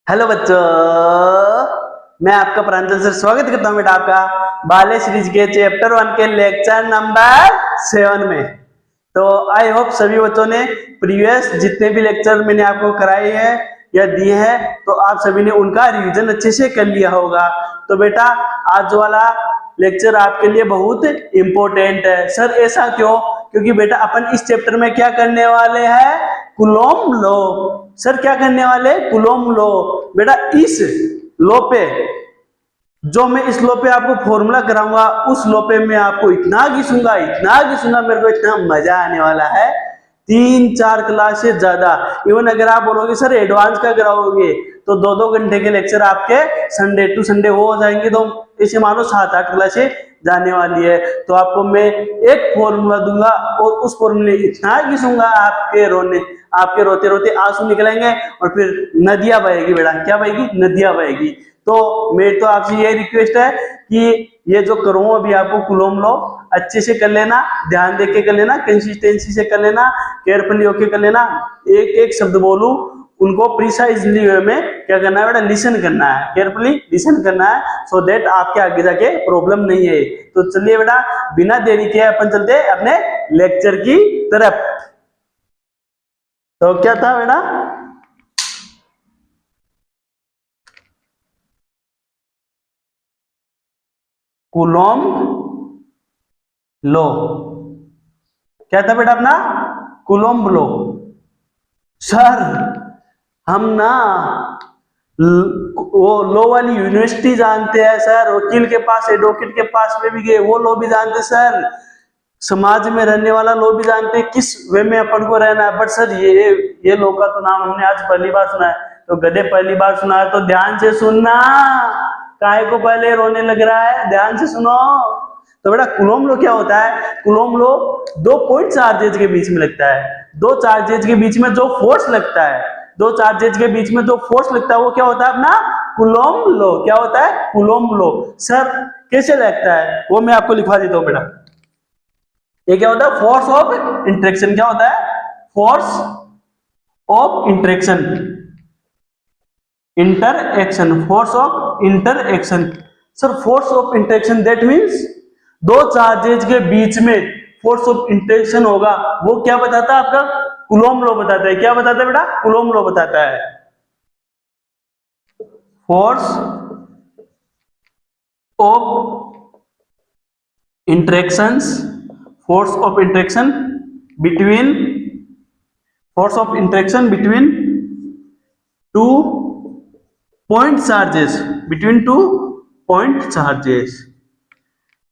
Hello बच्चों, मैं आपका प्रांजल सर स्वागत करता हूँ बेटा आपका बाले सीरीज के चैप्टर 1 के लेक्चर नंबर 7 में। तो आई होप सभी बच्चों ने प्रीवियस जितने भी लेक्चर मैंने आपको कराए हैं या दिए हैं तो आप सभी ने उनका रिवीजन अच्छे से कर लिया होगा। तो बेटा आज वाला लेक्चर आपके लिए बहुत इंपॉर्टेंट है। सर ऐसा क्यों? क्योंकि बेटा अपन इस चैप्टर में क्या करने वाले हैं? Coulomb law. सर क्या करने वाले? Coulomb law. बेटा इस लॉ पे जो मैं इस लॉ पे आपको फॉर्मूला कराऊंगा उस लॉ पे मैं आपको इतना घिसूंगा मेरे को इतना मजा आने वाला है। 3-4 क्लास से ज्यादा। इवन अगर आप बोलोगे सर एडवांस का कराओगे तो 2-2 घंटे के लेक्चर आपके संडे टू संडे हो जाएंगे। तो इसे मानो 7-8 क्लासे जाने वाली है। तो आपको मैं एक फॉर्मूला दूंगा और उस फॉर्मूले इतना घिसूंगा आपके रोते रोते आंसू निकलेंगे और फिर नदियां बहेगी। बेटा क्या बहेगी? नदियां बहेगी। तो मेरी तो आपसे यही रिक्वेस्ट है कि ये जो करूँ अभी आपको कूलॉम लॉ अच्छे से कर लेना, ध्यान देके कर लेना, कंसिस्टेंसी से कर लेना, केयरफुली होके कर लेना। एक एक शब्द बोलूं उनको प्रिसाइजली वे में क्या करना है बेटा? लिसन करना है, केयरफुली लिसन करना है सो दैट आपके आगे जाके प्रॉब्लम नहीं है। तो चलिए बेटा बिना देरी के अपन चलते हैं अपने लेक्चर की तरफ। तो क्या था बेटा? कूलॉम लो। क्या था बेटा अपना? कूलॉम लो। सर हम ना वो लो वाली यूनिवर्सिटी जानते हैं सर, वकील के पास एडवोकेट के पास में भी गए, वो लो भी जानते सर, समाज में रहने वाला लो भी जानते किस वे में अपन को रहना है। बट सर ये लो का तो नाम हमने आज पहली बार सुना है। तो गधे पहली बार सुना है तो ध्यान से सुनना, काहे को पहले रोने लग रहा है? ध्यान से सुनो। तो बेटा कूलॉम लो क्या होता है? कूलॉम लो दो पॉइंट चार्जेज के बीच में लगता है। दो चार्जेज के बीच में जो फोर्स लगता है, दो चार्जेज के बीच में जो फोर्स लगता है वो क्या होता है अपना? कूलॉम लो। क्या होता है? कूलॉम लो। सर कैसे लगता है वो मैं आपको लिखवा देता हूं बेटा। ये क्या होता है? Force of interaction. क्या होता है? Force of interaction, interaction, force of interaction. Sir force of interaction that means दो चार्जेज के बीच में फोर्स ऑफ इंटरेक्शन होगा। वो क्या बताता है? आपका कूलॉम लॉ बताता है। क्या बताता है बेटा? कूलॉम लॉ बताता है। Force of interactions, force of interaction between, force of interaction between two point charges, between two point charges.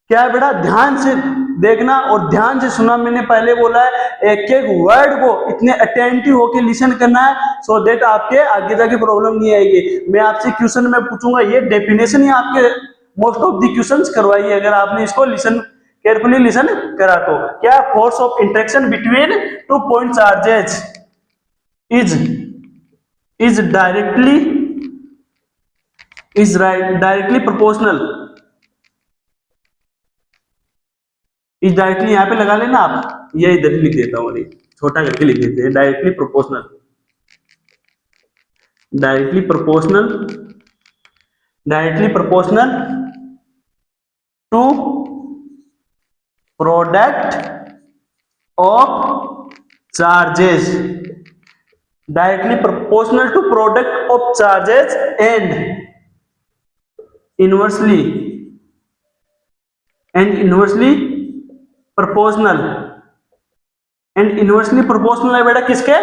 क्या है बेटा? ध्यान से देखना और ध्यान से सुना। मैंने पहले बोला है एक एक वर्ड को इतने अटेंटिव होकर लिसन करना है सो दैट आपके आगे जाके प्रॉब्लम नहीं आएगी। मैं आपसे क्वेश्चन में पूछूंगा, ये डेफिनेशन ही आपके मोस्ट ऑफ द क्वेश्चंस करवाइए अगर आपने इसको लिसन केयरफुली लिसन करा तो। क्या? Force of interaction between two point charges is directly proportional. इस डायरेक्टली यहां पे लगा लेना आप, ये इधर ही लिख देता हूं, छोटा करके लिख देते हैं। Directly proportional, directly proportional, directly proportional to product of charges, directly proportional to product of charges and inversely proportional. And inversely proportional है बेटा किसके?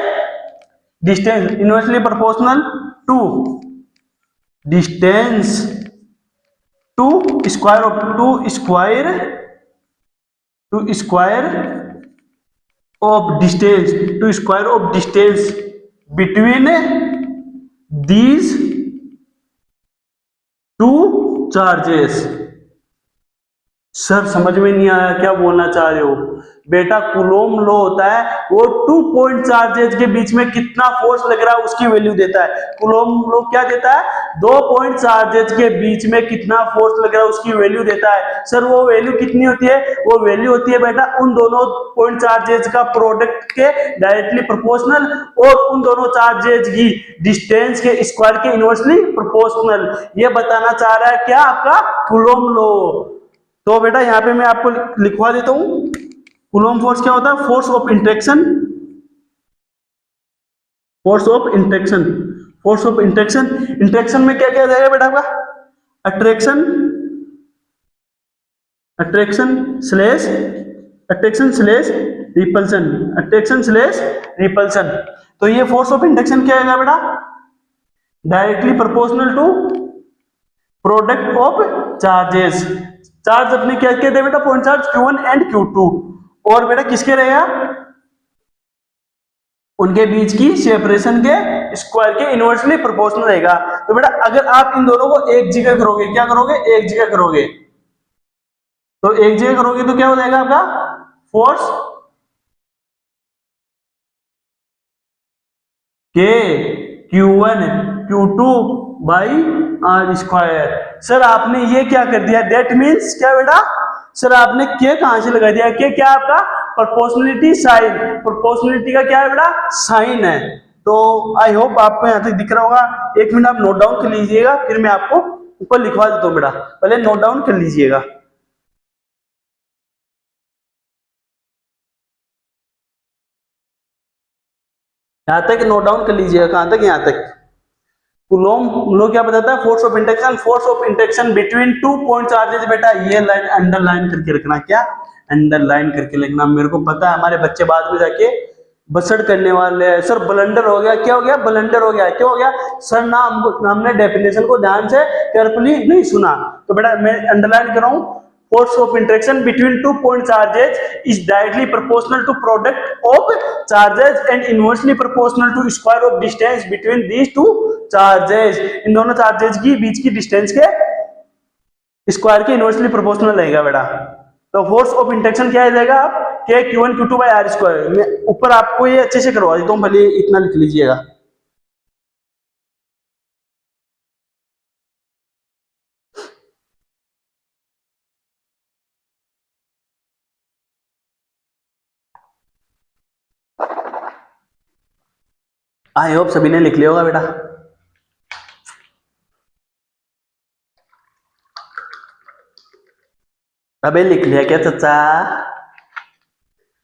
Distance. Inversely proportional to distance to square of distance between these two charges. Sir समझ में नहीं आया क्या बोलना चाह रहे हो? बेटा कूलोम लॉ होता है वो 2 पॉइंट चार्जेज के बीच में कितना फोर्स लग रहा है उसकी वैल्यू देता है। कूलोम लॉ क्या देता है? 2 पॉइंट चार्जेज के बीच में कितना फोर्स लग रहा है उसकी वैल्यू देता है। सर वो वैल्यू कितनी होती है? वो वैल्यू होती है बेटा उन दोनों पॉइंट चार्जेज का प्रोडक्ट के डायरेक्टली प्रोपोर्शनल और उन दोनों चार्जेज की डिस्टेंस के स्क्वायर के इनवर्सली प्रोपोर्शनल। ये बताना चाह रहा है क्या? आपका कूलोम लॉ। तो बेटा यहाँ पे मैं आपको लिखवा देता हूं। कूलोम फोर्स क्या होता है? Force of interaction, force of interaction, force of interaction. Interaction में क्या क्या जाएगा बेटा आपका? Attraction, attraction slash, attraction slash repulsion, attraction slash repulsion. तो ये फोर्स ऑफ इंट्रैक्शन क्या आएगा बेटा? Directly proportional to product of charges. Charge अपने क्या कहते हैं बेटा? Point charge Q1 and Q2। और बेटा किसके रहेगा? उनके बीच की सेपरेशन के स्क्वायर के इनवर्सली प्रोपोर्शनल रहेगा। तो बेटा अगर आप इन दोनों को एक जगह करोगे, क्या करोगे? एक जगह करोगे, तो एक जगह करोगे तो क्या हो जाएगा आपका? फोर्स के Q1 Q2 by R square. Sir आपने ये क्या कर दिया? दैट मीन्स क्या बेटा? सर आपने के कहां से लगा दिया? के क्या आपका? Proportionality sign. प्रोपोर्शनलिटी का क्या है बेटा? साइन है। तो आई होप आपको यहां तक दिख रहा होगा। एक मिनट आप नोट डाउन कर लीजिएगा, फिर मैं आपको ऊपर लिखवा देता हूं बेटा। पहले नोट डाउन कर लीजिएगा। यहां तक नोट डाउन कर लीजिएगा। कहां तक? यहां तक। कूलोम लॉ क्या बताता है? Force of interaction, force of interaction between 2 point charges. बेटा ये लाइन अंडरलाइन करके रखना। क्या? अंडरलाइन करके लिखना। मेरे को पता है हमारे बच्चे बाद में जाके बसड़ करने वाले हैं, सर ब्लंडर हो गया। क्या हो गया? ब्लंडर हो गया। क्या हो गया? सर ना हमने डेफिनेशन को ध्यान से केयरफुली नहीं सुना। तो बेटा मैं अंडरलाइन कर रहा हूं, force of interaction between 2 point charges is directly proportional to product of charges and inversely proportional to square of distance between these two charges। इन दोनों चार्जेस की बीच की डिस्टेंस के स्क्वायर के इनवर्सली प्रोपोर्शनल रहेगा बेटा। तो फोर्स ऑफ इंट्रैक्शन क्या आ जाएगा? आप के Q1 Q2 by R square. मैं ऊपर आपको ये अच्छे से करवा देता हूँ, भले इतना लिख लीजिएगा। आई होप सभी ने लिख लिया होगा बेटा। अबे लिख लिया क्या चाचा?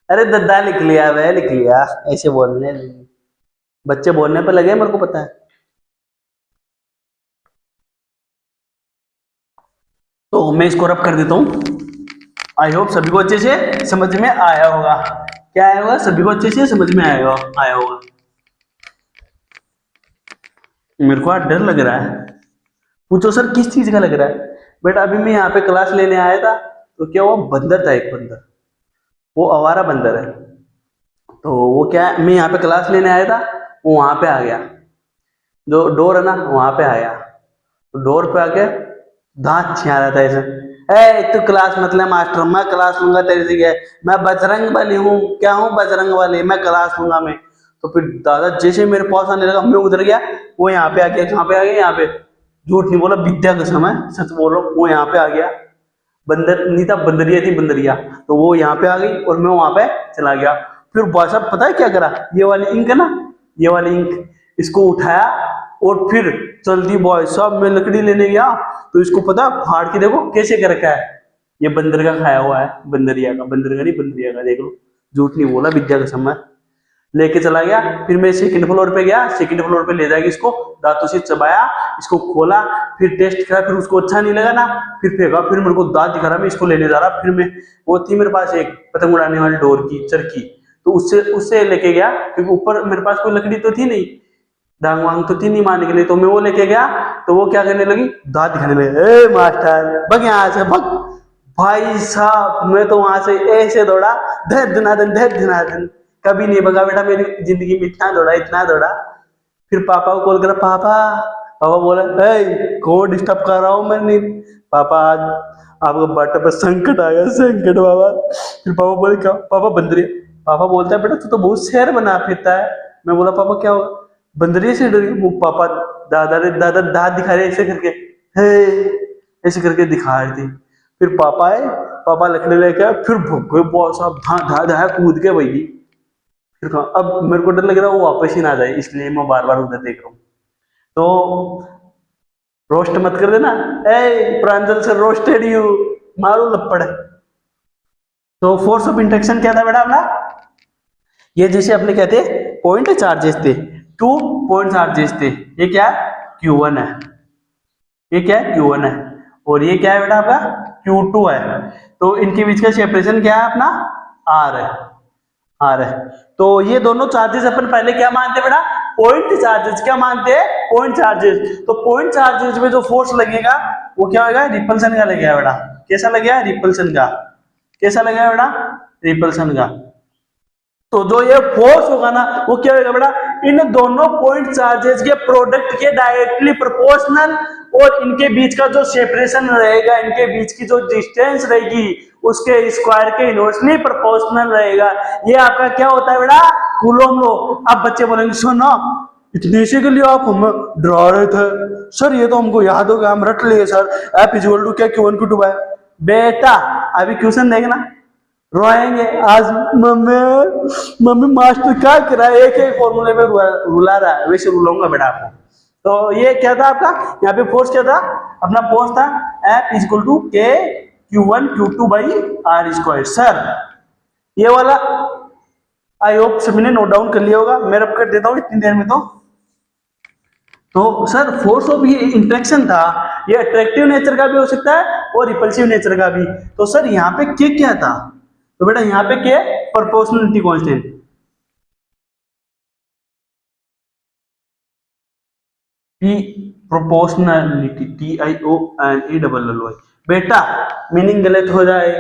अरे दद्दा लिख लिया, वह लिख लिया। ऐसे बोलने बच्चे बोलने पर लगे, मेरे को पता है। तो मैं इसको रब कर देता हूं। आई होप सभी को अच्छे से समझ में आया होगा। क्या आया होगा? सभी को अच्छे से समझ में आया होगा। मेरे को डर लग रहा है। पूछो सर किस चीज का लग रहा है? बेटा अभी मैं यहाँ पे क्लास लेने आया था, तो क्या हुआ? बंदर था, एक बंदर, वो आवारा बंदर है। तो वो क्या, मैं यहाँ पे क्लास लेने आया था, वो वहां पे आ गया, जो डोर है ना वहां पे आया। तो डोर पे आके दांत छिया रहा था ऐसे, ए तू क्लास मतलब मास्टर, मैं क्लास लूंगा तेरे से। क्या मैं बजरंग बली हूँ? क्या हूँ बजरंग वाली? मैं क्लास लूंगा मैं। तो फिर दादा जैसे मेरे पास आने लगा, मैं उधर गया, वो यहाँ पे आ गया। कहाँ पे आ गया? यहाँ पे। झूठ नहीं बोला, विद्या कसम है, सच बोल रहा हूँ। वो यहाँ पे आ गया, बंदर नहीं था, बंदरिया थी, बंदरिया। तो वो यहाँ पे आ गई और मैं वहां पे चला गया। फिर भाई साहब पता है क्या करा? ये वाली इंक है ना, ये वाली इंक, इसको उठाया और फिर चल दी भाई साहब। मैं लकड़ी लेने गया तो इसको पता फाड़ के देखो कैसे कर रखा है। ये बंदर का खाया हुआ है, बंदरिया का, बंदर का नहीं बंदरिया का, देख लो। झूठ नहीं बोला, विद्या कसम है। लेके चला गया। फिर मैं सेकंड फ्लोर पे गया, सेकंड फ्लोर पे ले जाएगी इसको, दांतों से चबाया, इसको खोला, फिर टेस्ट करा, फिर उसको अच्छा नहीं लगा ना, फिर फेंका। फिर मेरे को दांत दिखा रहा, मैं इसको लेने जा रहा। फिर मैं, वो थी मेरे पास एक पतंग उड़ाने वाली डोर की चरखी, तो उससे उससे लेके गया, क्योंकि ऊपर मेरे पास कोई लकड़ी तो थी नहीं, डांग वांग तो थी नहीं मारने के लिए। तो मैं वो लेके गया, तो वो क्या करने लगी? दांत दिखाने लगी। ए मास्टर भग यहाँ से भग। भाई साहब मैं तो वहां से ऐसे दौड़ा, धर धनाधन धर धनाधन। कभी नहीं भगा बेटा मेरी जिंदगी में, इतना दौड़ा इतना दौड़ा। फिर पापा को कॉल करा, पापा। पापा बोला, ए कौन डिस्टर्ब कर रहा हूँ मैं? नहीं पापा, आज आपको बाटा पर संकट आ गया, संकट बाबा। फिर पापा बोले क्या, पापा बंदरिया। पापा बोलता है बेटा तू तो बहुत शहर बना फिरता है। मैं बोला पापा क्या हुआ, बंदरिया से डर गई। वो पापा दादा दांत दिखा रहे ऐसे करके, हे ऐसे करके दिखा रही थी। फिर पापा आए, पापा लकड़ी लेके आए, फिर भुग गए बहुत सा, धा धा कूद के भाई। फिर कहा अब मेरे को डर लग रहा है वो वापस ही ना जाए, इसलिए मैं बार बार उधर देख रहा हूँ। तो रोस्ट मत कर देना, ए प्रांजल से रोस्टेड यू, मारो लपड़। तो फोर्स ऑफ इंट्रैक्शन क्या था बेटा अपना, ये जैसे अपने कहते पॉइंट चार्जेस थे, 2 पॉइंट चार्जेस थे। ये क्या Q1 है, ये क्या है Q1 है, और ये क्या है बेटा आपका Q2 है। तो इनके बीच का सेपरेशन क्या है अपना R है, R है। तो ये दोनों चार्जेस अपन पहले क्या मानते बेटा, पॉइंट चार्जेस। क्या मानते हैं, पॉइंट चार्जेस। तो पॉइंट चार्जेस में जो फोर्स लगेगा वो क्या होगा, रिपल्सन का लगेगा बेटा। कैसा लगेगा, रिपल्सन का। कैसा लगेगा बेटा, रिपल्सन का। तो जो ये फोर्स होगा ना वो क्या होगा बेटा, इन दोनों पॉइंट चार्जेस के प्रोडक्ट के डायरेक्टली प्रोपोर्शनल, और इनके बीच का जो सेपरेशन रहेगा, इनके बीच की जो डिस्टेंस रहेगी उसके स्क्वायर के इनवर्सली प्रोपोर्शनल रहेगा। ये आपका क्या होता है बेटा, कूलम लो। अब बच्चे बोलेंगे सर ना इतने से के लिए आप हमें डरा रहे थे सर, ये तो हमको याद हो गया, हम रट लिए सर, F इक्वल टू क्या Q1 Q2 है। बेटा अभी क्वेश्चन देखना, रोएंगे आज, मम्मी मास्टर क्या करा है, एक एक फॉर्मूले में रुला रहा है, वैसे रुलाऊंगा बेटा आपको। तो ये क्या था आपका, यहाँ पे फोर्स क्या था, अपना फोर्स था F equal to K Q1 Q2 by R square. Sir ये वाला आई होप सभी ने नोट डाउन कर लिया होगा, मैं रब कर देता हूँ इतनी देर में। तो सर फोर्स ऑफ ये इंट्रैक्शन था, ये अट्रैक्टिव नेचर का भी हो सकता है और रिपल्सिव नेचर का भी। तो सर यहाँ पे के क्या था, तो बेटा यहाँ पे क्या है, proportionality constant. P proportionality, TIONELLY। बेटा मीनिंग गलत हो जाए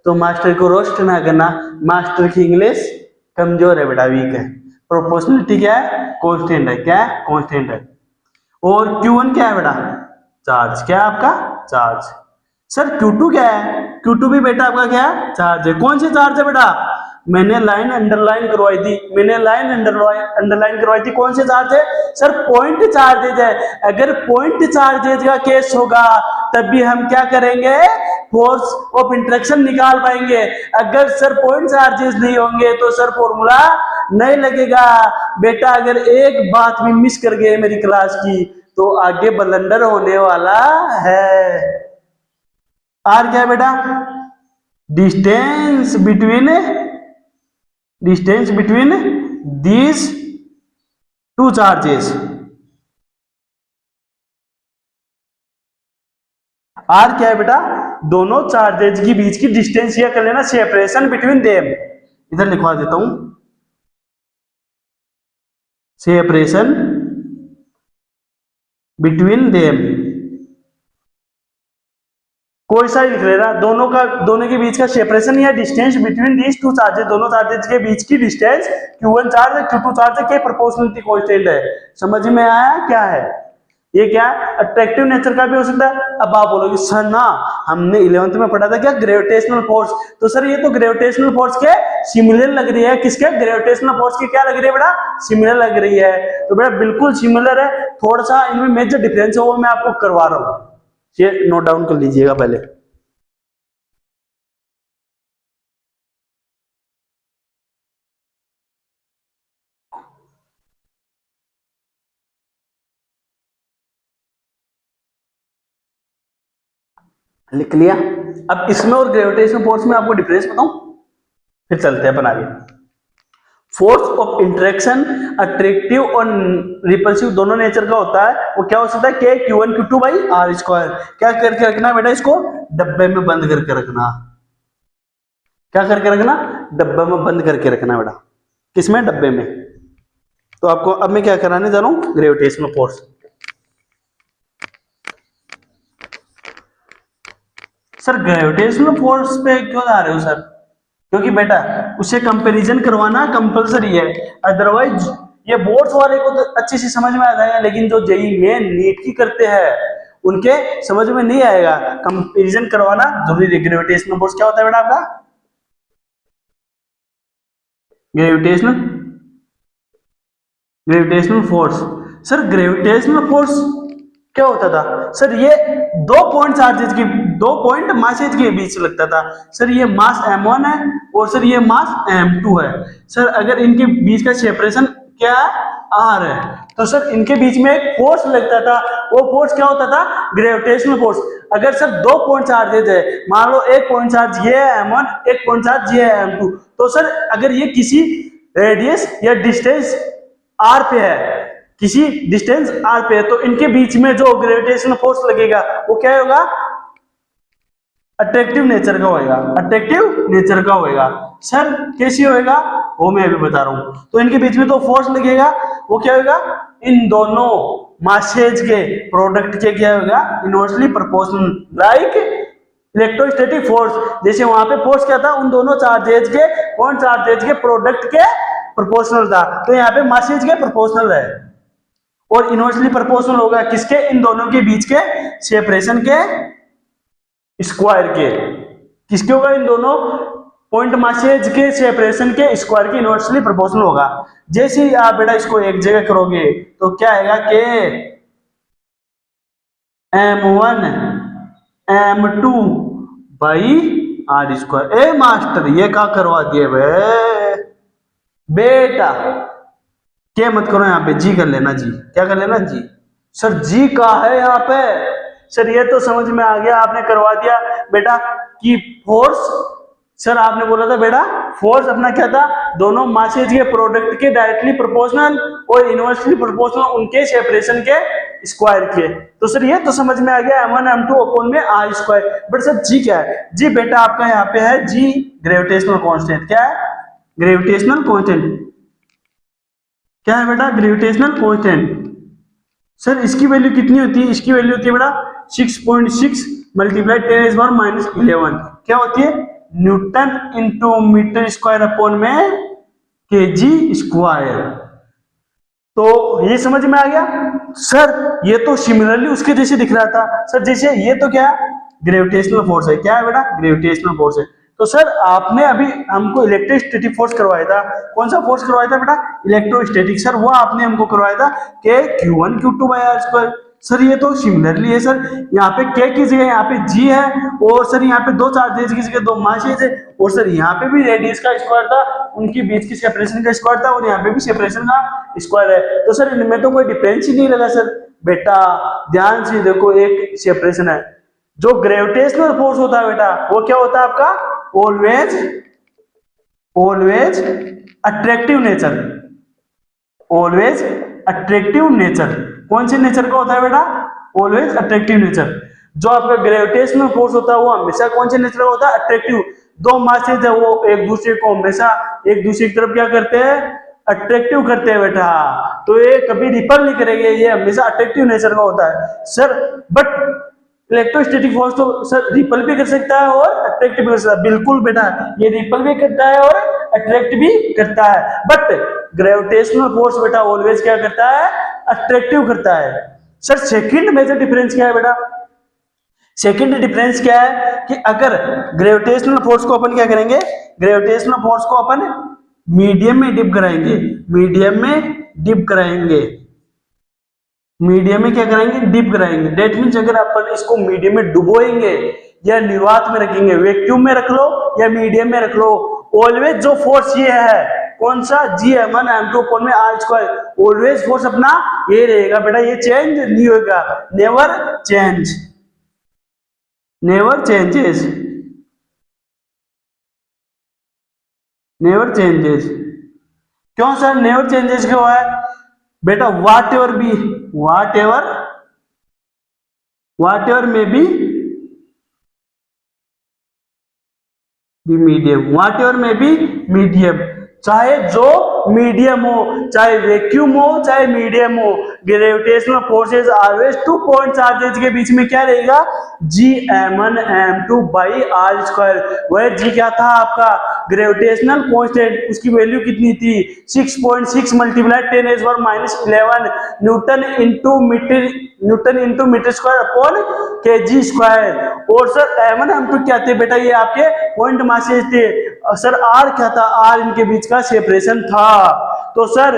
तो मास्टर को रोस्ट ना करना, मास्टर की इंग्लिश कमजोर है बेटा, वीक है। प्रोपोर्शनलिटी क्या है, कांस्टेंट है। क्या है, कांस्टेंट है। और Q1 क्या है बेटा, चार्ज। क्या है आपका, चार्ज। सर Q2 क्या है, Q2 भी बेटा आपका क्या है, चार्ज है। कौन सी चार्ज है बेटा, मैंने लाइन अंडरलाइन करवाई थी, मैंने लाइन अंडरलाइन करवाई थी, कौन से चार्ज है सर, पॉइंट चार्जेज है। अगर पॉइंट चार्जेज का केस होगा तब भी हम क्या करेंगे, फोर्स ऑफ इंट्रैक्शन निकाल पाएंगे। अगर सर पॉइंट चार्जेस नहीं होंगे तो सर फॉर्मूला नहीं लगेगा। बेटा अगर एक बात भी मिस कर गए मेरी क्लास की तो आगे बलंडर होने वाला है। आर क्या है बेटा, distance between these two charges. R क्या है बेटा, दोनों चार्जेज के बीच की डिस्टेंस, या कर लेना सेपरेशन बिटवीन देम। इधर लिखवा देता हूं, सेपरेशन बिटवीन देम। कोई सा ही लिख लेना, दोनों के बीच का सेपरेशन या distance between these two charges, दोनों चार्जेस के बीच की डिस्टेंस Q1 चार्ज है Q2 चार्ज के प्रोपोर्शनलिटी कांस्टेंट है। समझ में आया क्या है, ये क्या अट्रैक्टिव नेचर का भी हो सकता है। अब आप बोलोगे सर ना हमने 11th में पढ़ा था क्या, ग्रेविटेशनल फोर्स। तो सर ये तो ग्रेविटेशनल फोर्स के सिमिलर लग रही है, किसके, ग्रेविटेशनल फोर्स की क्या लग रही है बेटा, सिमिलर लग रही है। तो बेटा बिल्कुल सिमिलर है, थोड़ा सा इनमें मेजर डिफरेंस है वो मैं आपको करवा रहा हूं, ये नोट डाउन कर लीजिएगा पहले। लिख लिया। अब इसमें और ग्रेविटेशनल फोर्स में आपको डिफरेंस बताऊं, फिर चलते हैं अपन आगे। फोर्स ऑफ इंटरेक्शन अट्रैक्टिव और रिपल्सिव दोनों नेचर का होता है। वो क्या हो सकता है, के Q1 Q2 by R square. क्या करके रखना बेटा, इसको डब्बे में बंद करके रखना। क्या करके रखना, डब्बे में बंद करके रखना बेटा। किसमें, डब्बे में। तो आपको अब मैं क्या कराने जा रहा हूं, gravitational force. Sir gravitational force पे क्यों जा रहे हो सर, क्योंकि बेटा उसे कंपैरिजन करवाना कंपलसरी है, अदरवाइज ये बोर्ड्स वाले को तो अच्छे से समझ में आ जाएगा, लेकिन जो जेई मेन नीट की करते हैं उनके समझ में नहीं आएगा। कंपैरिजन करवाना जरूरी है। ग्रेविटेशनल फोर्स क्या होता है बेटा आपका, gravitational gravitational force. Sir gravitational force क्या होता था? सर ये दो पॉइंट मासेज के बीच लगता था। सर ये मास m1 है और सर ये मास m2 है। सर अगर इनके बीच का सेपरेशन क्या है? r है, तो सर इनके बीच में एक फोर्स लगता था। वो फोर्स क्या होता था? Gravitational force. अगर सर दो पॉइंट चार्जेज है, मान लो एक पॉइंट चार्ज ये है m1, एक पॉइंट चार्ज ये है m2, तो सर अगर ये किसी रेडियस या डिस्टेंस r पे है, किसी डिस्टेंस r पे है, तो इनके बीच में जो ग्रेविटेशनल फोर्स लगेगा वो क्या होगा? अट्रैक्टिव नेचर का होएगा। अट्रैक्टिव नेचर का होएगा। सर कैसे होएगा वो मैं अभी बता रहा हूं। तो इनके बीच में तो फोर्स लगेगा, वो क्या होगा? इन दोनों मासेज के प्रोडक्ट के क्या होगा? Inversely proportional, like electrostatic force. जैसे वहां पे फोर्स क्या था? उन दोनों चार्जेज के, पॉइंट चार्जेज के प्रोडक्ट के प्रोपोर्शनल था, तो यहाँ पे मासेज के प्रोपोर्शनल है। और इनवर्सली प्रोपोर्शनल होगा किसके? इन दोनों के बीच के सेपरेशन के स्क्वायर के। किसके होगा? इन दोनों पॉइंट मासेज के सेपरेशन के स्क्वायर के इनवर्सली प्रोपोर्शनल होगा। जैसे ही आप बेटा इसको एक जगह करोगे तो क्या आएगा? K m1 m2 by R square. ए मास्टर ये क्या करवा दिए बेटा? क्या मत करो, यहाँ पे जी कर लेना। जी क्या कर लेना? जी। सर जी का है यहाँ पे? सर ये तो समझ में आ गया, आपने करवा दिया बेटा कि फोर्स। सर आपने बोला था बेटा फोर्स अपना क्या था? दोनों मासेज के प्रोडक्ट के डायरेक्टली प्रोपोर्शनल और इनवर्सली प्रोपोर्शनल उनके सेपरेशन के स्क्वायर के। तो सर ये तो समझ में आ गया m1 m2 अपॉन में r स्क्वायर। बट सर जी क्या है? जी बेटा आपका यहाँ पे है जी ग्रेविटेशनल कांस्टेंट। क्या है? Gravitational constant. क्या है बेटा? Gravitational constant. सर इसकी वैल्यू कितनी होती है? इसकी वैल्यू होती है बेटा 6.6 मल्टीप्लाई 10⁻11। क्या होती है? Newton into meter square upon में केजी स्क्वायर। तो ये समझ में आ गया? सर ये तो सिमिलरली उसके जैसे दिख रहा था। सर जैसे ये तो क्या है? ग्रेविटेशनल फोर्स है। क्या है बेटा? ग्रेविटेशनल फोर्स है। तो सर आपने अभी हमको इलेक्ट्रोस्टैटिक फोर्स करवाया था। कौन सा फोर्स करवाया था बेटा? इलेक्ट्रोस्टैटिक। सर वो आपने हमको करवाया था के Q1 Q2 bye are square. Sir ये तो सिमिलरली है। सर यहाँ पे के की जगह यहाँ पे जी है, और सर यहाँ पे दो चार्जेस की जगह दो मासेज है, और सर यहाँ पे भी रेडियस का स्क्वायर था, उनके बीच की सेपरेशन का स्क्वायर था, और यहाँ पे भी सेपरेशन का स्क्वायर है। तो सर इनमें तो कोई डिफरेंस ही नहीं लगा। सर बेटा ध्यान से देखो, एक सेपरेशन है। जो ग्रेविटेशनल फोर्स होता है बेटा वो क्या होता है आपका? Always always attractive nature. Always attractive nature. कौन से नेचर का होता है बेटा? Always attractive nature. जो आपका ग्रेविटेशनल फोर्स होता है वो हमेशा कौन से नेचर का होता है? अट्रैक्टिव। दो मासेज है वो एक दूसरे को हमेशा एक दूसरे की तरफ क्या करते हैं? अट्रैक्टिव करते हैं बेटा। तो ये कभी रिपल नहीं करेंगे, ये हमेशा अट्रैक्टिव नेचर का होता है। सर बट इलेक्ट्रोस्टैटिक फोर्स तो सर रिपल भी कर सकता है और अट्रैक्ट भी कर सकता है। बिल्कुल बेटा, ये रिपल भी करता है और अट्रैक्ट भी करता है। बट ग्रेविटेशनल फोर्स बेटा ऑलवेज क्या करता है? अट्रैक्टिव करता है। सर सेकंड मेजर डिफरेंस क्या है बेटा? सेकंड डिफरेंस क्या है कि अगर ग्रेविटेशनल फोर्स को अपन क्या करेंगे? ग्रेविटेशनल फोर्स को अपन मीडियम में डिप कराएंगे। मीडियम में डिप कराएंगे। मीडियम में क्या कराएंगे? डिप कराएंगे। डेट मीन्स अगर अपन इसको मीडियम में डुबोएंगे या निर्वात में रखेंगे, वैक्यूम में रख लो या मीडियम में रख लो, ऑलवेज जो फोर्स ये है कौन सा? G(m1 m2) अपॉन में r स्क्वायर। ऑलवेज फोर्स अपना ये रहेगा बेटा, ये चेंज नहीं होगा। Never change, never changes, never changes. क्यों सर नेवर चेंजेस क्यों है बेटा? वाट एवर बी, वाट एवर में बी मीडियम, वाट एवर में बी मीडियम। चाहे जो मीडियम हो, चाहे वैक्यूम हो, चाहे मीडियम हो, gravitational forces always two point charges के बीच में क्या रहेगा? G(m1 m2) by R square. वह जी क्या था आपका? Gravitational constant. उसकी वैल्यू कितनी थी? 6.6 multiply 10⁻11 newton into meter square upon KG square. और सर m1 m2 क्या थे बेटा? ये आपके पॉइंट मासेज थे। सर आर क्या था, आर इनके बीच का सेपरेशन था। तो सर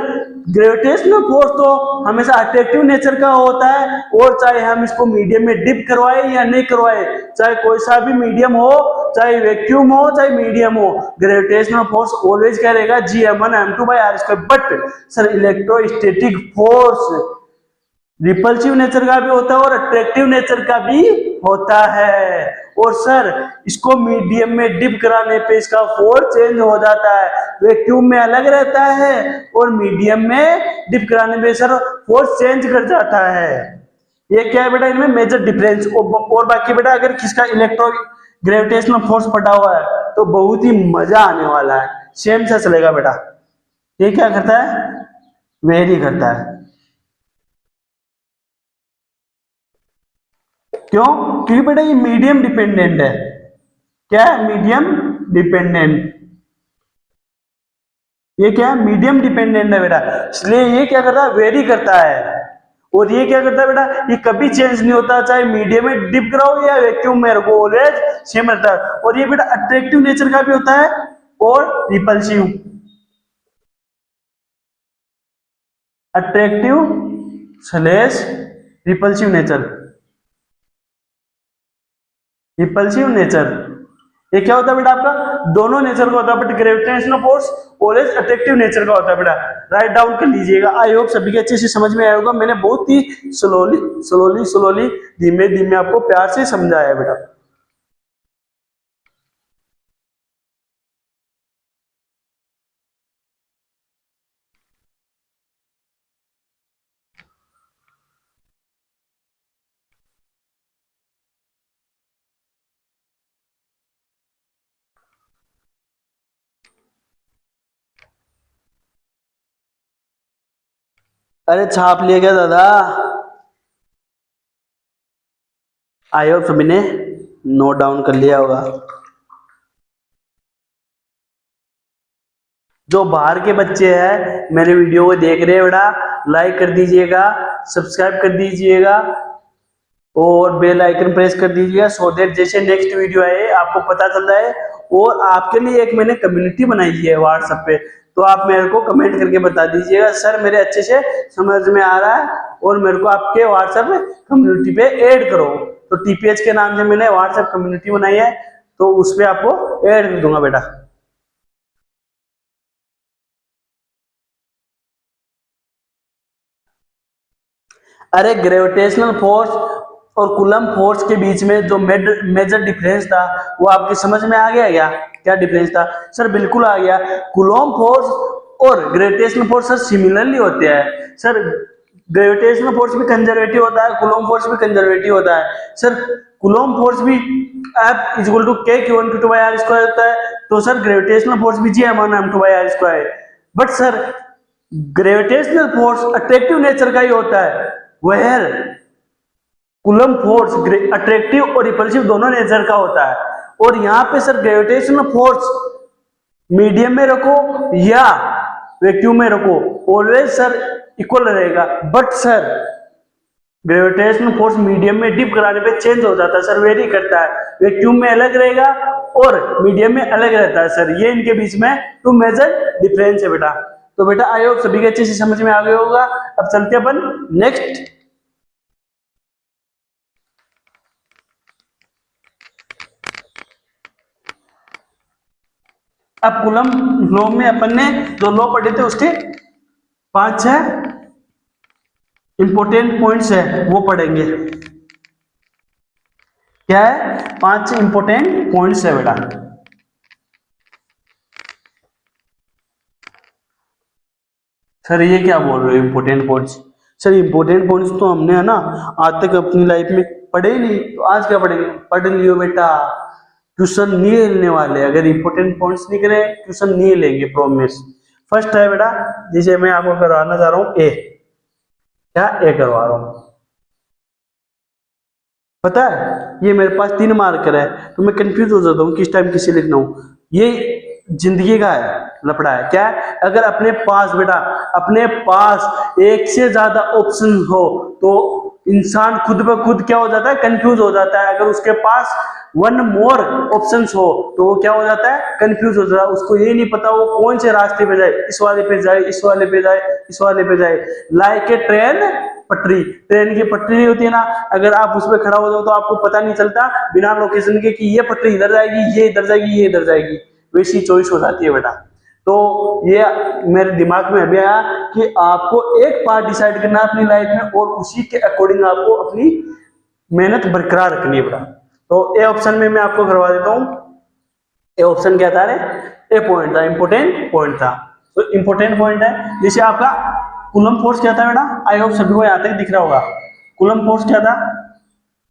ग्रेविटेशनल फोर्स तो हमेशा अट्रैक्टिव नेचर का होता है, और चाहे हम इसको मीडियम में डिप करवाए या नहीं करवाए, चाहे कोई सा भी मीडियम हो, चाहे वैक्यूम हो चाहे मीडियम हो, ग्रेविटेशनल फोर्स ऑलवेज क्या रहेगा, G m1m2/r²। But sir electrostatic force repulsive nature का भी होता है और अट्रैक्टिव नेचर का भी होता है। और सर इसको मीडियम में डिप कराने पे इसका फोर्स चेंज हो जाता है, वैक्यूम में अलग रहता है और मीडियम में डिप कराने पे सर फोर्स चेंज कर जाता है। ये क्या है बेटा, इनमें मेजर डिफरेंस। और बाकी बेटा अगर किसका इलेक्ट्रो ग्रेविटेशनल फोर्स पढ़ा हुआ है तो बहुत ही मजा आने वाला है, सेम सा चलेगा बेटा। ये क्या करता है, वेरी करता है। क्यों, क्योंकि बेटा ये मीडियम डिपेंडेंट है। क्या है, मीडियम डिपेंडेंट। ये क्या है, मीडियम डिपेंडेंट है बेटा, इसलिए ये क्या करता है, वेरी करता है। और ये क्या करता है बेटा, ये कभी चेंज नहीं होता, चाहे मीडियम में डिप कराओ या वैक्यूम में रखो, ऑलवेज सेम रहता है। और ये बेटा अट्रैक्टिव नेचर का भी होता है और repulsive, attractive slash repulsive nature. Repulsive nature ये क्या होता है बेटा, आपका दोनों नेचर का होता है, but gravitational force always attractive nature का होता है बेटा। राइट डाउन कर लीजिएगा। आई होप सभी के अच्छे से समझ में आया होगा। मैंने बहुत ही स्लोली धीमे धीमे आपको प्यार से समझाया है बेटा। अरे छाप लिया क्या दादा? आई होप सभी ने नोट डाउन कर लिया होगा। जो बाहर के बच्चे हैं मेरे वीडियो को देख रहे हैं बेटा, लाइक कर दीजिएगा, सब्सक्राइब कर दीजिएगा और बेल आइकन प्रेस कर दीजिएगा, सो दैट जैसे नेक्स्ट वीडियो आए आपको पता चल जाए। और आपके लिए एक मैंने कम्युनिटी बनाई है व्हाट्सएप पे, तो आप मेरे को कमेंट करके बता दीजिएगा सर मेरे अच्छे से समझ में आ रहा है और मेरे को आपके व्हाट्सएप कम्युनिटी पे ऐड करो। तो टीपीएच के नाम से मैंने व्हाट्सएप कम्युनिटी बनाई है, तो उस पर आपको ऐड कर दूंगा बेटा। अरे ग्रेविटेशनल फोर्स और कूलम फोर्स के बीच में जो मेजर डिफरेंस था वो आपकी समझ में आ गया क्या? क्या डिफरेंस था सर? बिल्कुल आ गया। कूलम फोर्स और ग्रेविटेशनल फोर्स सर सिमिलरली होते हैं सर। ग्रेविटेशनल फोर्स भी कंजर्वेटिव होता है, कूलम फोर्स भी कंजर्वेटिव होता है सर। कूलम फोर्स भी F equal to K Q1Q2/r² होता है, तो सर ग्रेविटेशनल फोर्स भी G m1m2/r²। But sir gravitational force attractive nature का ही होता है, वेयर कूलम फोर्स अट्रैक्टिव और रिपल्सिव दोनों नेचर का होता है। और यहाँ पे सर ग्रेविटेशनल फोर्स मीडियम में रखो या वैक्यूम में रखो, ऑलवेज सर इक्वल रहेगा। But sir gravitational force medium में डिप कराने पे चेंज हो जाता है सर, वेरी करता है। वैक्यूम में अलग रहेगा और मीडियम में अलग रहता है सर। ये इनके बीच में टू मेजर डिफरेंस है बेटा। तो बेटा आई होप सभी के अच्छे से समझ में आ गया होगा। अब चलते अपन नेक्स्ट। अब कूलम लॉ में अपन ने जो लॉ पढ़े थे उसके 5-6 इंपोर्टेंट पॉइंट्स है वो पढ़ेंगे। क्या है? 5 इंपोर्टेंट पॉइंट्स है बेटा। सर ये क्या बोल रहे हो important points? Sir important points तो हमने है ना आज तक अपनी लाइफ में पढ़े ही नहीं, तो आज क्या पढ़ेंगे? पढ़ लियो बेटा, ट्यूशन नहीं लेने वाले। अगर इंपोर्टेंट पॉइंट्स नहीं करे ट्यूशन नहीं लेंगे, प्रॉमिस। फर्स्ट है बेटा, जिसे मैं आपको करवाना चाह रहा हूं ए। क्या ए करवा रहा हूं? पता है ये मेरे पास 3 मार्कर है तो मैं कंफ्यूज हो जाता हूँ किस टाइम किसे लिखना हूँ। ये जिंदगी का है लफड़ा है। क्या है? अगर अपने पास बेटा अपने पास एक से ज्यादा ऑप्शन हो तो इंसान खुद ब खुद क्या हो जाता है, कंफ्यूज हो जाता है। अगर उसके पास वन मोर ऑप्शंस हो तो वो क्या हो जाता है, कंफ्यूज हो जाता है, उसको ये नहीं पता वो कौन से रास्ते पे जाए, इस वाले पे जाए, इस वाले पे जाए, इस वाले पे जाए। लाइक ए ट्रेन पटरी, ट्रेन की पटरी होती है ना, अगर आप उस पर खड़ा हो जाओ तो आपको पता नहीं चलता बिना लोकेशन के कि ये पटरी इधर जाएगी, ये इधर जाएगी, ये इधर जाएगी, वैसी चॉइस हो जाती है बेटा। तो ये मेरे दिमाग में अभी आया कि आपको एक पार्ट डिसाइड करना है अपनी लाइफ में और उसी के अकॉर्डिंग आपको अपनी मेहनत बरकरार रखनी है बेटा। तो ए ऑप्शन में मैं आपको करवा देता हूं। ए ऑप्शन क्या था रे, ए पॉइंट था, इंपोर्टेंट पॉइंट था। तो इंपोर्टेंट पॉइंट है, जैसे आपका कूलम्ब फोर्स क्या था बेटा, आई होप सभी को यहां तक दिख रहा होगा। कूलम्ब फोर्स क्या था,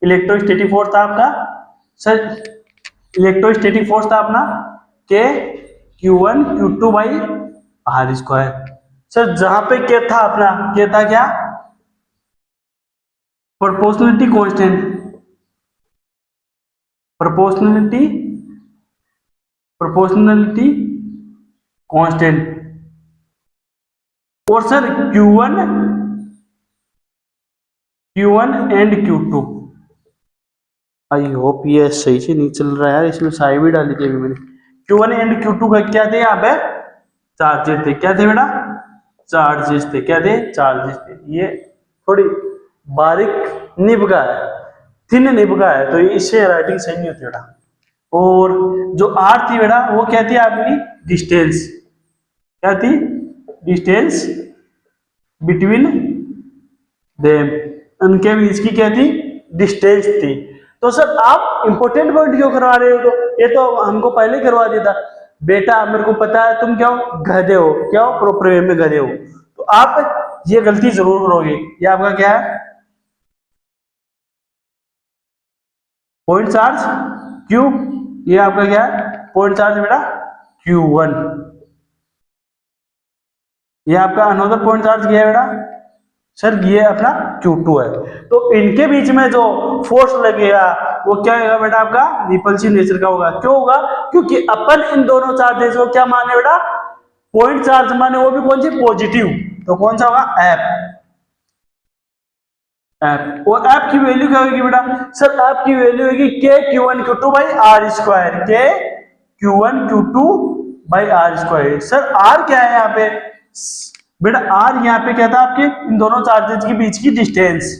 इलेक्ट्रोस्टैटिक फोर्स था आपका सर, इलेक्ट्रोस्टैटिक फोर्स था अपना के Q1 Q2 by R square. Sir जहां पे के था अपना, के था क्या, proportionality constant, proportionality proportionality constant. और sir Q1 and Q2। I hope ये सही से नहीं चल रहा है यार, इसमें साई भी डाली थी अभी मैंने। Q1 एंड Q2 का क्या थे यहाँ पे, चार्जेस थे। क्या थे बेटा, चार्जेस थे। क्या थे, चार्जेस थे। ये थोड़ी बारीक निब का है, थिन निब का है, तो इससे राइटिंग सही नहीं होती बेटा। और जो आर थी बेटा वो क्या थी आपकी, डिस्टेंस। क्या थी, डिस्टेंस बिटवीन देम, उनके बीच की क्या थी, डिस्टेंस थी। तो सर आप इंपॉर्टेंट पॉइंट क्यों करवा रहे हो, तो ये तो हमको पहले करवा दिया था बेटा, मेरे को पता है तुम क्या हो, गधे हो, क्या हो, प्रॉपर वे में गधे हो। तो आप ये गलती जरूर करोगे। ये आपका क्या है, पॉइंट चार्ज क्यू, ये आपका क्या है, पॉइंट चार्ज बेटा Q1। ये आपका अनदर पॉइंट चार्ज क्या है बेटा, सर ये अपना Q2 है। तो इनके बीच में जो फोर्स लगेगा वो क्या होगा बेटा, आपका रिपल्सिव नेचर का होगा। क्यों होगा, क्योंकि अपन इन दोनों चार्जेस को क्या माने बेटा, पॉइंट चार्ज माने, वो भी कौन सी, पॉजिटिव। तो कौन सा होगा, एफ। एफ, और एफ की वैल्यू क्या होगी बेटा, सर एफ की वैल्यू होगी के Q1 Q2 by R square, K Q1 Q2 by R square. Sir R क्या है यहाँ पे बेटा, आर यहाँ पे क्या था आपके इन दोनों चार्जेस के बीच की डिस्टेंस।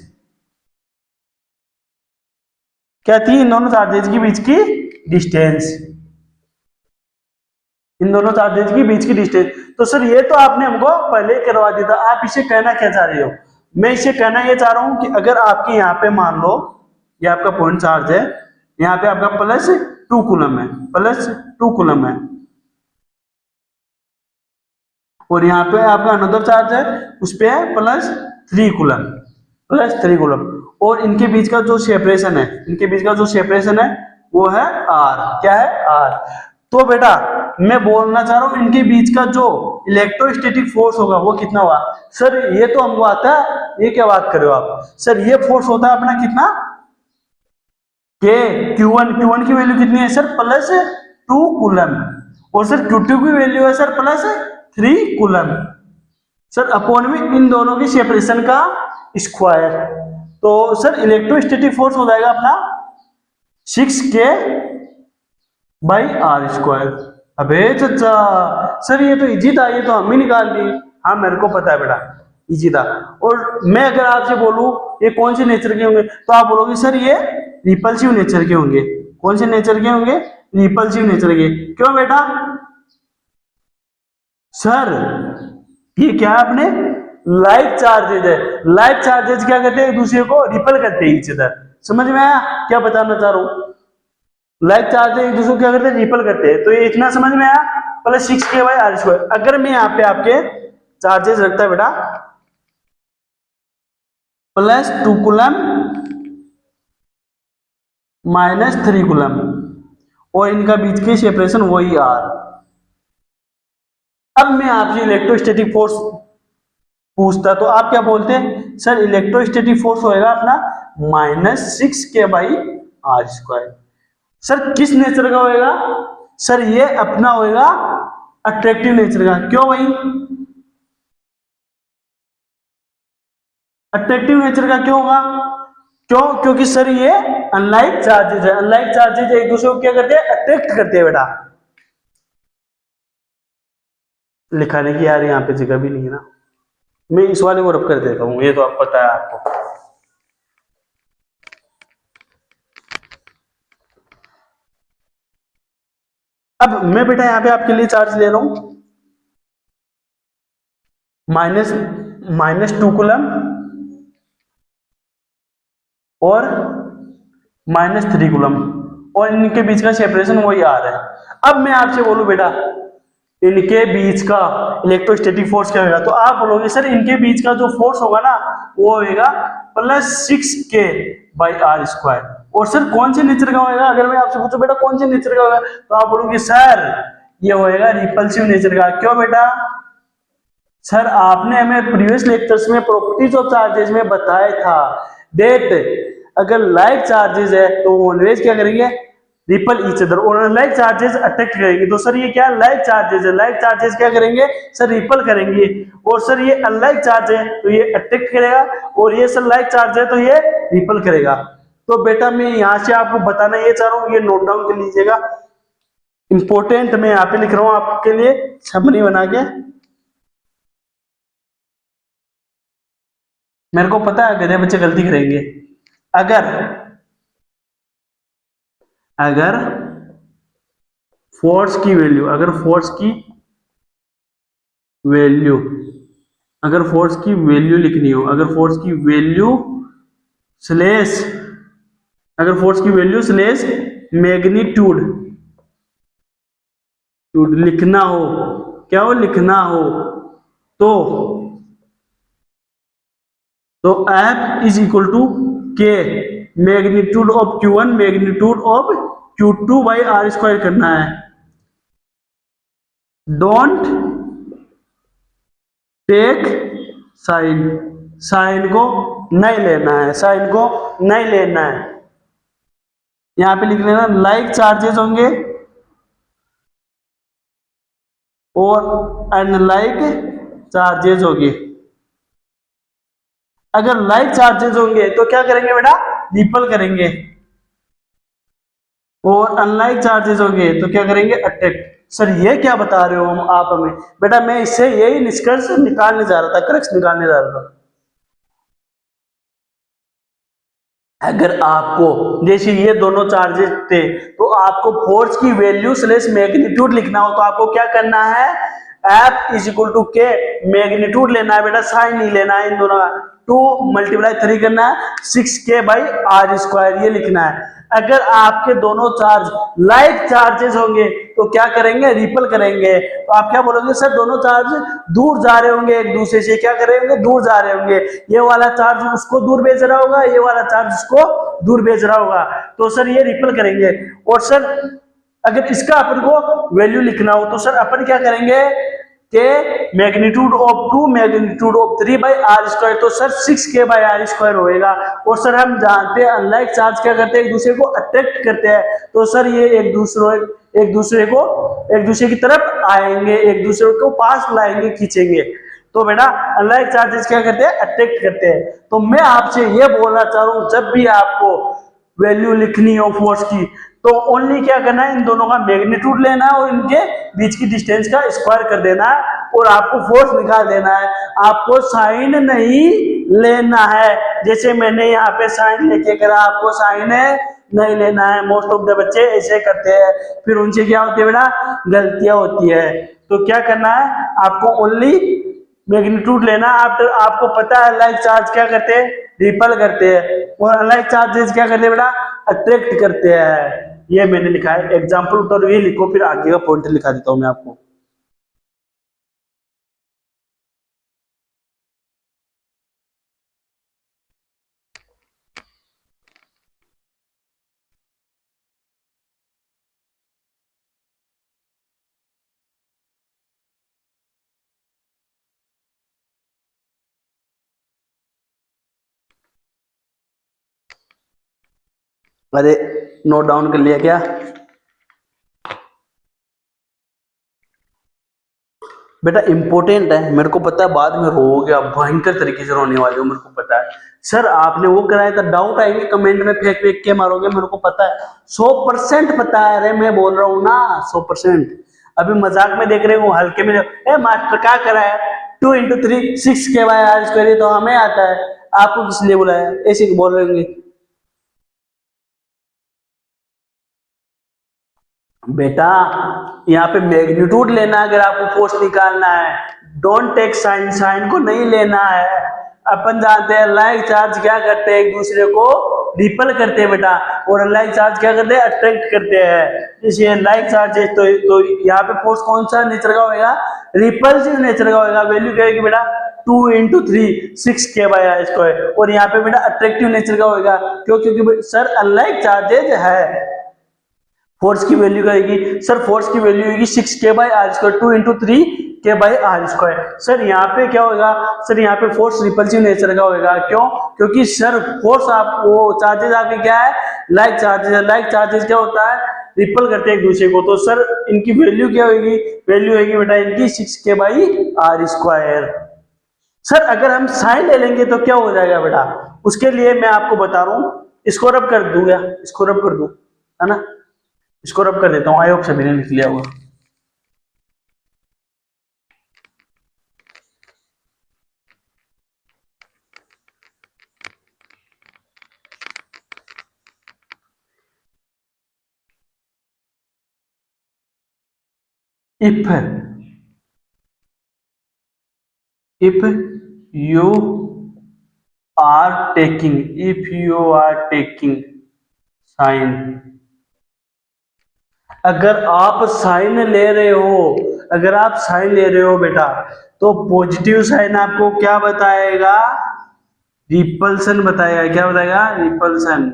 क्या थी, इन दोनों चार्जेस के बीच की डिस्टेंस, इन दोनों चार्जेस के बीच की डिस्टेंस। तो सर ये तो आपने हमको पहले करवा दिया था, आप इसे कहना क्या चाह रहे हो, मैं इसे कहना ये चाह रहा हूं कि अगर आपके यहाँ पे मान लो ये आपका पॉइंट चार्ज है, यहाँ पे आपका +2 कूलम है, +2 कूलम है, और यहाँ पे आपका अनदर चार्ज है उस पे है +3 कूलम, +3 कूलम। और इनके बीच का जो सेपरेशन है, इनके बीच का जो सेपरेशन है वो है आर। क्या है, आर। तो बेटा मैं बोलना चाह रहा हूं इनके बीच का जो इलेक्ट्रोस्टैटिक फोर्स होगा वो कितना होगा। सर ये तो हमको आता है, ये क्या बात कर रहे हो आप, सर ये फोर्स होता है अपना कितना, के Q1 की वैल्यू कितनी है सर, +2 कूलम। और सर Q2 की वैल्यू है सर +3 कूलम। सर अपॉन में इन दोनों की सेपरेशन का स्क्वायर। तो सर इलेक्ट्रोस्टैटिक फोर्स हो जाएगा अपना 6K बाई आर स्क्वायर। अबे चाचा सर ये तो इजी था, ये तो हम ही निकाल दिए। हाँ मेरे को पता है बेटा, इजी था। और मैं अगर आपसे बोलूं ये कौन से नेचर के होंगे, तो आप बोलोगे सर ये रिपल्सिव नेचर के होंगे। कौन से नेचर के होंगे, रिपल्सिव नेचर के। क्यों बेटा, सर ये क्या है अपने लाइक चार्जेज है, लाइक चार्जेज क्या करते हैं, एक दूसरे को रिपल करते हैं ईच अदर। समझ में आया क्या बताना चाह रहा हूं, लाइक चार्जेज एक दूसरे को क्या करते हैं, रिपल करते हैं। तो ये इतना समझ में आया, +6K बाई आर स्क्वायर। अगर मैं यहाँ पे आपके चार्जेस रखता है बेटा +2 कूलम -3 कूलम, और इनका बीच की सेपरेशन वही आर। अब मैं आपसे इलेक्ट्रोस्टैटिक फोर्स पूछता तो आप क्या बोलते हैं, सर इलेक्ट्रोस्टैटिक फोर्स होएगा अपना -6K by R square. Sir किस नेचर का होएगा, सर ये अपना होएगा अट्रैक्टिव नेचर का। क्यों भाई, अट्रैक्टिव नेचर का क्यों होगा, क्यों, क्योंकि सर ये अनलाइक चार्जेस है। अनलाइक चार्जेस एक दूसरे को क्या करते हैं, अट्रैक्ट करते हैं बेटा। लिखाने की यार यहाँ पे जगह भी नहीं है ना, मैं इस वाले को रब कर देता हूँ, ये तो आप पता है आपको। अब मैं बेटा यहाँ पे आपके लिए चार्ज ले रहा हूं माइनस -2 कूलम और -3 कूलम, और इनके बीच का सेपरेशन वही आ रहा है। अब मैं आपसे बोलूं बेटा इनके बीच का इलेक्ट्रोस्टैटिक फोर्स क्या होगा, तो आप बोलोगे सर इनके बीच का जो फोर्स होगा ना वो होगा +6K/r²। और सर कौन से नेचर का होगा, अगर मैं आपसे पूछूं बेटा कौन से नेचर का होगा, तो आप बोलोगे सर ये होएगा रिपल्सिव नेचर का। क्यों बेटा, सर आपने हमें प्रीवियस लेक्चर्स में प्रॉपर्टीज ऑफ चार्जेस में बताया था डेट अगर लाइक चार्जेस है तो ऑलवेज क्या करेंगे, रिपल ईच अदर, और लाइक चार्जेस अट्रैक्ट करेंगे। तो सर ये क्या लाइक चार्जेस है, लाइक चार्जेस क्या करेंगे सर, रिपल करेंगे। और सर ये अनलाइक चार्ज है तो ये अट्रैक्ट करेगा, और ये सर लाइक चार्ज है तो ये रिपल करेगा। तो बेटा मैं यहां से आपको बताना ये चाह रहा हूं, ये नोट डाउन कर लीजिएगा, इंपॉर्टेंट मैं यहाँ पे लिख रहा हूं आपके लिए समरी बना के। मेरे को पता है गधे बच्चे गलती करेंगे। अगर अगर फोर्स की वैल्यू अगर फोर्स की वैल्यू अगर फोर्स की वैल्यू लिखनी हो, अगर फोर्स की वैल्यू स्लेश मैग्नीट्यूड लिखना हो, क्या हो लिखना हो, तो F इज इक्वल टू के magnitude of Q1 magnitude of Q2/r² करना है। डोंट टेक साइन को नहीं लेना है, साइन को नहीं लेना है। यहां पे लिख लेना लाइक चार्जेस होंगे और अनलाइक चार्जेस होंगे। अगर लाइक चार्जेस होंगे तो क्या करेंगे बेटा, रिपल करेंगे, और अनलाइक चार्जेस होंगे तो क्या करेंगे, अट्रैक्ट। सर ये क्या बता रहे हो हम आप हमें, बेटा मैं इससे यही निष्कर्ष निकालने जा रहा था, क्रक्स निकालने जा रहा था। अगर आपको जैसे ये दोनों चार्जेस थे तो आपको फोर्स की वैल्यू स्लेश मैग्नीट्यूड लिखना हो, तो आपको क्या करना है, F इज इक्वल टू के मैग्नीट्यूड लेना है बेटा, साइन नहीं लेना है इन दोनों का, 2 × 3 करना है 6K/r², ये लिखना है। अगर आपके दोनों चार्ज लाइक चार्जेस होंगे तो क्या करेंगे, रिपल करेंगे। तो आप क्या बोलोगे, सर दोनों चार्ज दूर जा रहे होंगे एक दूसरे से, क्या करेंगे, दूर जा रहे होंगे, ये वाला चार्ज उसको दूर भेज रहा होगा, ये वाला चार्ज उसको दूर भेज रहा होगा, तो सर ये रिपल करेंगे। और सर अगर इसका अपन को वैल्यू लिखना हो तो सर अपन क्या करेंगे, के magnitude of 2 magnitude of 3/r², तो सर 6K/r² होएगा। और सर हम जानते हैं अनलाइक चार्ज क्या करते हैं, एक दूसरे को अट्रैक्ट करते हैं, तो सर ये एक दूसरे की तरफ आएंगे, एक दूसरे को पास लाएंगे, खींचेंगे। तो बेटा अनलाइक चार्जेस क्या करते हैं, अट्रैक्ट करते हैं। तो मैं आपसे ये बोलना चाह रहा हूं, जब भी आपको वैल्यू लिखनी हो फोर्स की तो ओनली क्या करना है, इन दोनों का मैग्नीट्यूड लेना है और इनके बीच की डिस्टेंस का स्क्वायर कर देना है और आपको फोर्स निकाल देना है। आपको साइन नहीं लेना है, जैसे मैंने यहाँ पे साइन लेके करा, आपको साइन नहीं लेना है। मोस्ट ऑफ द बच्चे ऐसे करते हैं, फिर उनसे क्या होती है बेटा, गलतियां होती है। तो क्या करना है, आपको ओनली मैग्नीट्यूड लेना। आपको पता है लाइक चार्ज क्या करते हैं, रिपल करते हैं, और अनलाइक चार्जेस क्या करते हैं बेटा, अट्रैक्ट करते हैं। ये मैंने लिखा है एग्जाम्पल, तो ये लिखो, फिर आगे का पॉइंट लिखा देता हूं मैं आपको। अरे नोट डाउन कर लिया क्या, बेटा इम्पोर्टेंट है, मेरे को पता है, बाद में रोओगे आप, भयंकर तरीके से रोने वाले हो, मेरे को पता है। सर आपने वो कराया था, डाउट आएंगे कमेंट में, फेंक फेंक के मारोगे, मेरे को पता है, 100% पता है। अरे मैं बोल रहा हूँ ना 100%। अभी मजाक में देख रहे हो, हल्के में ए मास्टर क्या कराया, 2 × 3 6 के/r², तो हमें आता है, आपको किस लिए बुलाया, ऐसे बोल रहे होंगे। बेटा यहाँ पे मैग्नीट्यूड लेना है, अगर आपको फोर्स निकालना है, डोंट टेक साइन, साइन को नहीं लेना है। अपन जानते हैं लाइक चार्ज क्या करते हैं, एक दूसरे को रिपल करते हैं बेटा, और लाइक चार्ज क्या करते हैं, अट्रैक्ट करते हैं। जैसे लाइक चार्ज है तो यहाँ पे फोर्स कौन सा नेचर का होगा, रिपल्सिव नेचर का होगा। वैल्यू क्या होगी बेटा, 2 × 3 6 के/r², और यहाँ पे बेटा अट्रैक्टिव नेचर का होगा, क्यों, क्योंकि सर अनलाइक चार्जेज है। फोर्स की वैल्यू क्या होगी सर, फोर्स की वैल्यू होगी 6 के/r², 2 × 3 के/r²। सर यहाँ पे क्या होगा, सर यहाँ पे फोर्स रिपल्सिव नेचर का होगा, क्यों, क्योंकि सर फोर्स आप वो चार्जेस आपके क्या है, लाइक चार्जेस है। लाइक चार्जेस क्या होता है, रिपल करते हैं एक दूसरे को, तो सर इनकी वैल्यू क्या होगी, वैल्यू होगी बेटा इनकी 6 के/r²। सर अगर हम साइन ले लेंगे तो क्या हो जाएगा बेटा, उसके लिए मैं आपको बता रहा हूँ, इसको रब कर दूंगा, इसको रब कर दूं, है ना, इसको रब कर देता हूं, आई होप सभी ने लिख लिया होगा। If if you are taking sign, अगर आप साइन ले रहे हो, अगर आप साइन ले रहे हो बेटा, तो पॉजिटिव साइन आपको क्या बताएगा, रिपल्सन बताएगा। क्या बताएगा, रिपल्सन,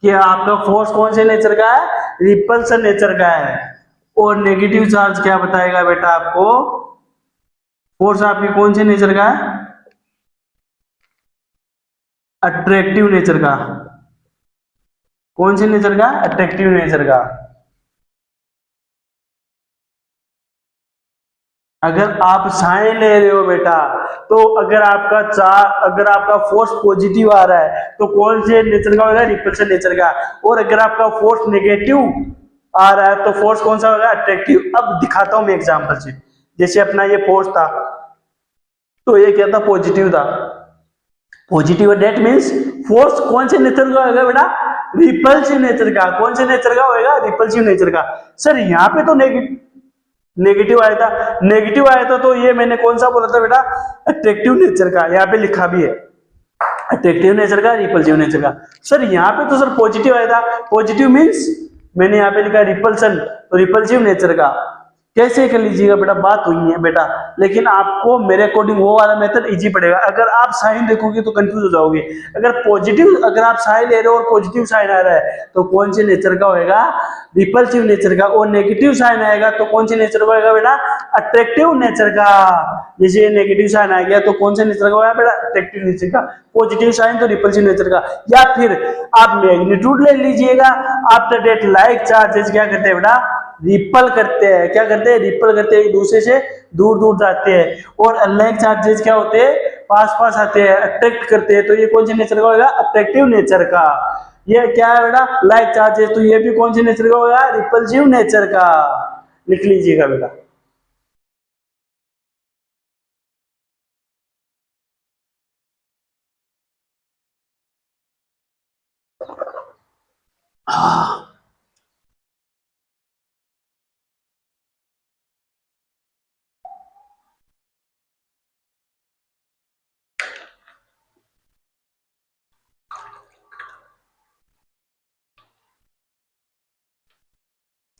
कि आपका फोर्स कौन से नेचर का है, रिपल्सन नेचर का है। और नेगेटिव चार्ज क्या बताएगा बेटा आपको, फोर्स आपकी कौन से नेचर का है, अट्रैक्टिव नेचर का। कौन से नेचर का, अट्रैक्टिव नेचर का। अगर आप साइन ले रहे हो बेटा, तो अगर आपका फोर्स पॉजिटिव आ रहा है तो कौन से नेचर का होगा, रिपल्सन नेचर का। और अगर आपका फोर्स नेगेटिव आ रहा है तो फोर्स कौन सा होगा, अट्रैक्टिव। अब दिखाता हूं मैं एग्जांपल से, जैसे अपना ये फोर्स था, तो ये क्या था, पॉजिटिव था, पॉजिटिव, डेट मीन्स फोर्स कौन से नेचर का होगा बेटा, रिपल्सिव नेचर का। कौन से नेचर का होगा, रिपल्सिव नेचर का। सर यहाँ पे तो नेगेटिव आया था, नेगेटिव आया था, तो ये मैंने कौन सा बोला था बेटा, अट्रैक्टिव नेचर का, यहाँ पे लिखा भी है, अट्रैक्टिव नेचर का, रिपल्सिव नेचर का। सर यहाँ पे तो सर पॉजिटिव आया था, पॉजिटिव मीन्स मैंने यहाँ पे लिखा रिपल्सन, तो रिपल्सिव नेचर का। कैसे कर लीजिएगा बेटा, बात हुई है बेटा, लेकिन आपको मेरे अकॉर्डिंग वो वाला मेथड इजी पड़ेगा। अगर आप साइन देखोगे तो कंफ्यूज हो जाओगे। अगर आप साइन ले रहे हो और पॉजिटिव साइन आ रहा है तो कौन से नेचर का होएगा, रिपल्सिव नेचर का। और नेगेटिव साइन आएगा तो कौन से नेचर का होगा बेटा, अट्रैक्टिव नेचर का। जैसे नेगेटिव साइन आ गया तो कौन से नेचर का होगा बेटा, अट्रैक्टिव नेचर का। पॉजिटिव साइन तो रिपल्सिव नेचर का। या फिर आप मैग्नीट्यूड ले लीजिएगा, आफ्टर डेट लाइक चार्जेस क्या करते हैं बेटा, रिपल करते हैं। क्या करते हैं, रिपल करते हैं, एक दूसरे से दूर दूर जाते हैं। और अनलाइक चार्जेस क्या होते हैं, पास पास आते हैं, अट्रैक्ट करते हैं। तो ये कौन से नेचर का होगा, अट्रैक्टिव नेचर का। ये क्या है बेटा, लाइक चार्जेस, तो ये भी कौन से नेचर का होगा, रिपल्सिव नेचर का। लिख लीजिएगा बेटा।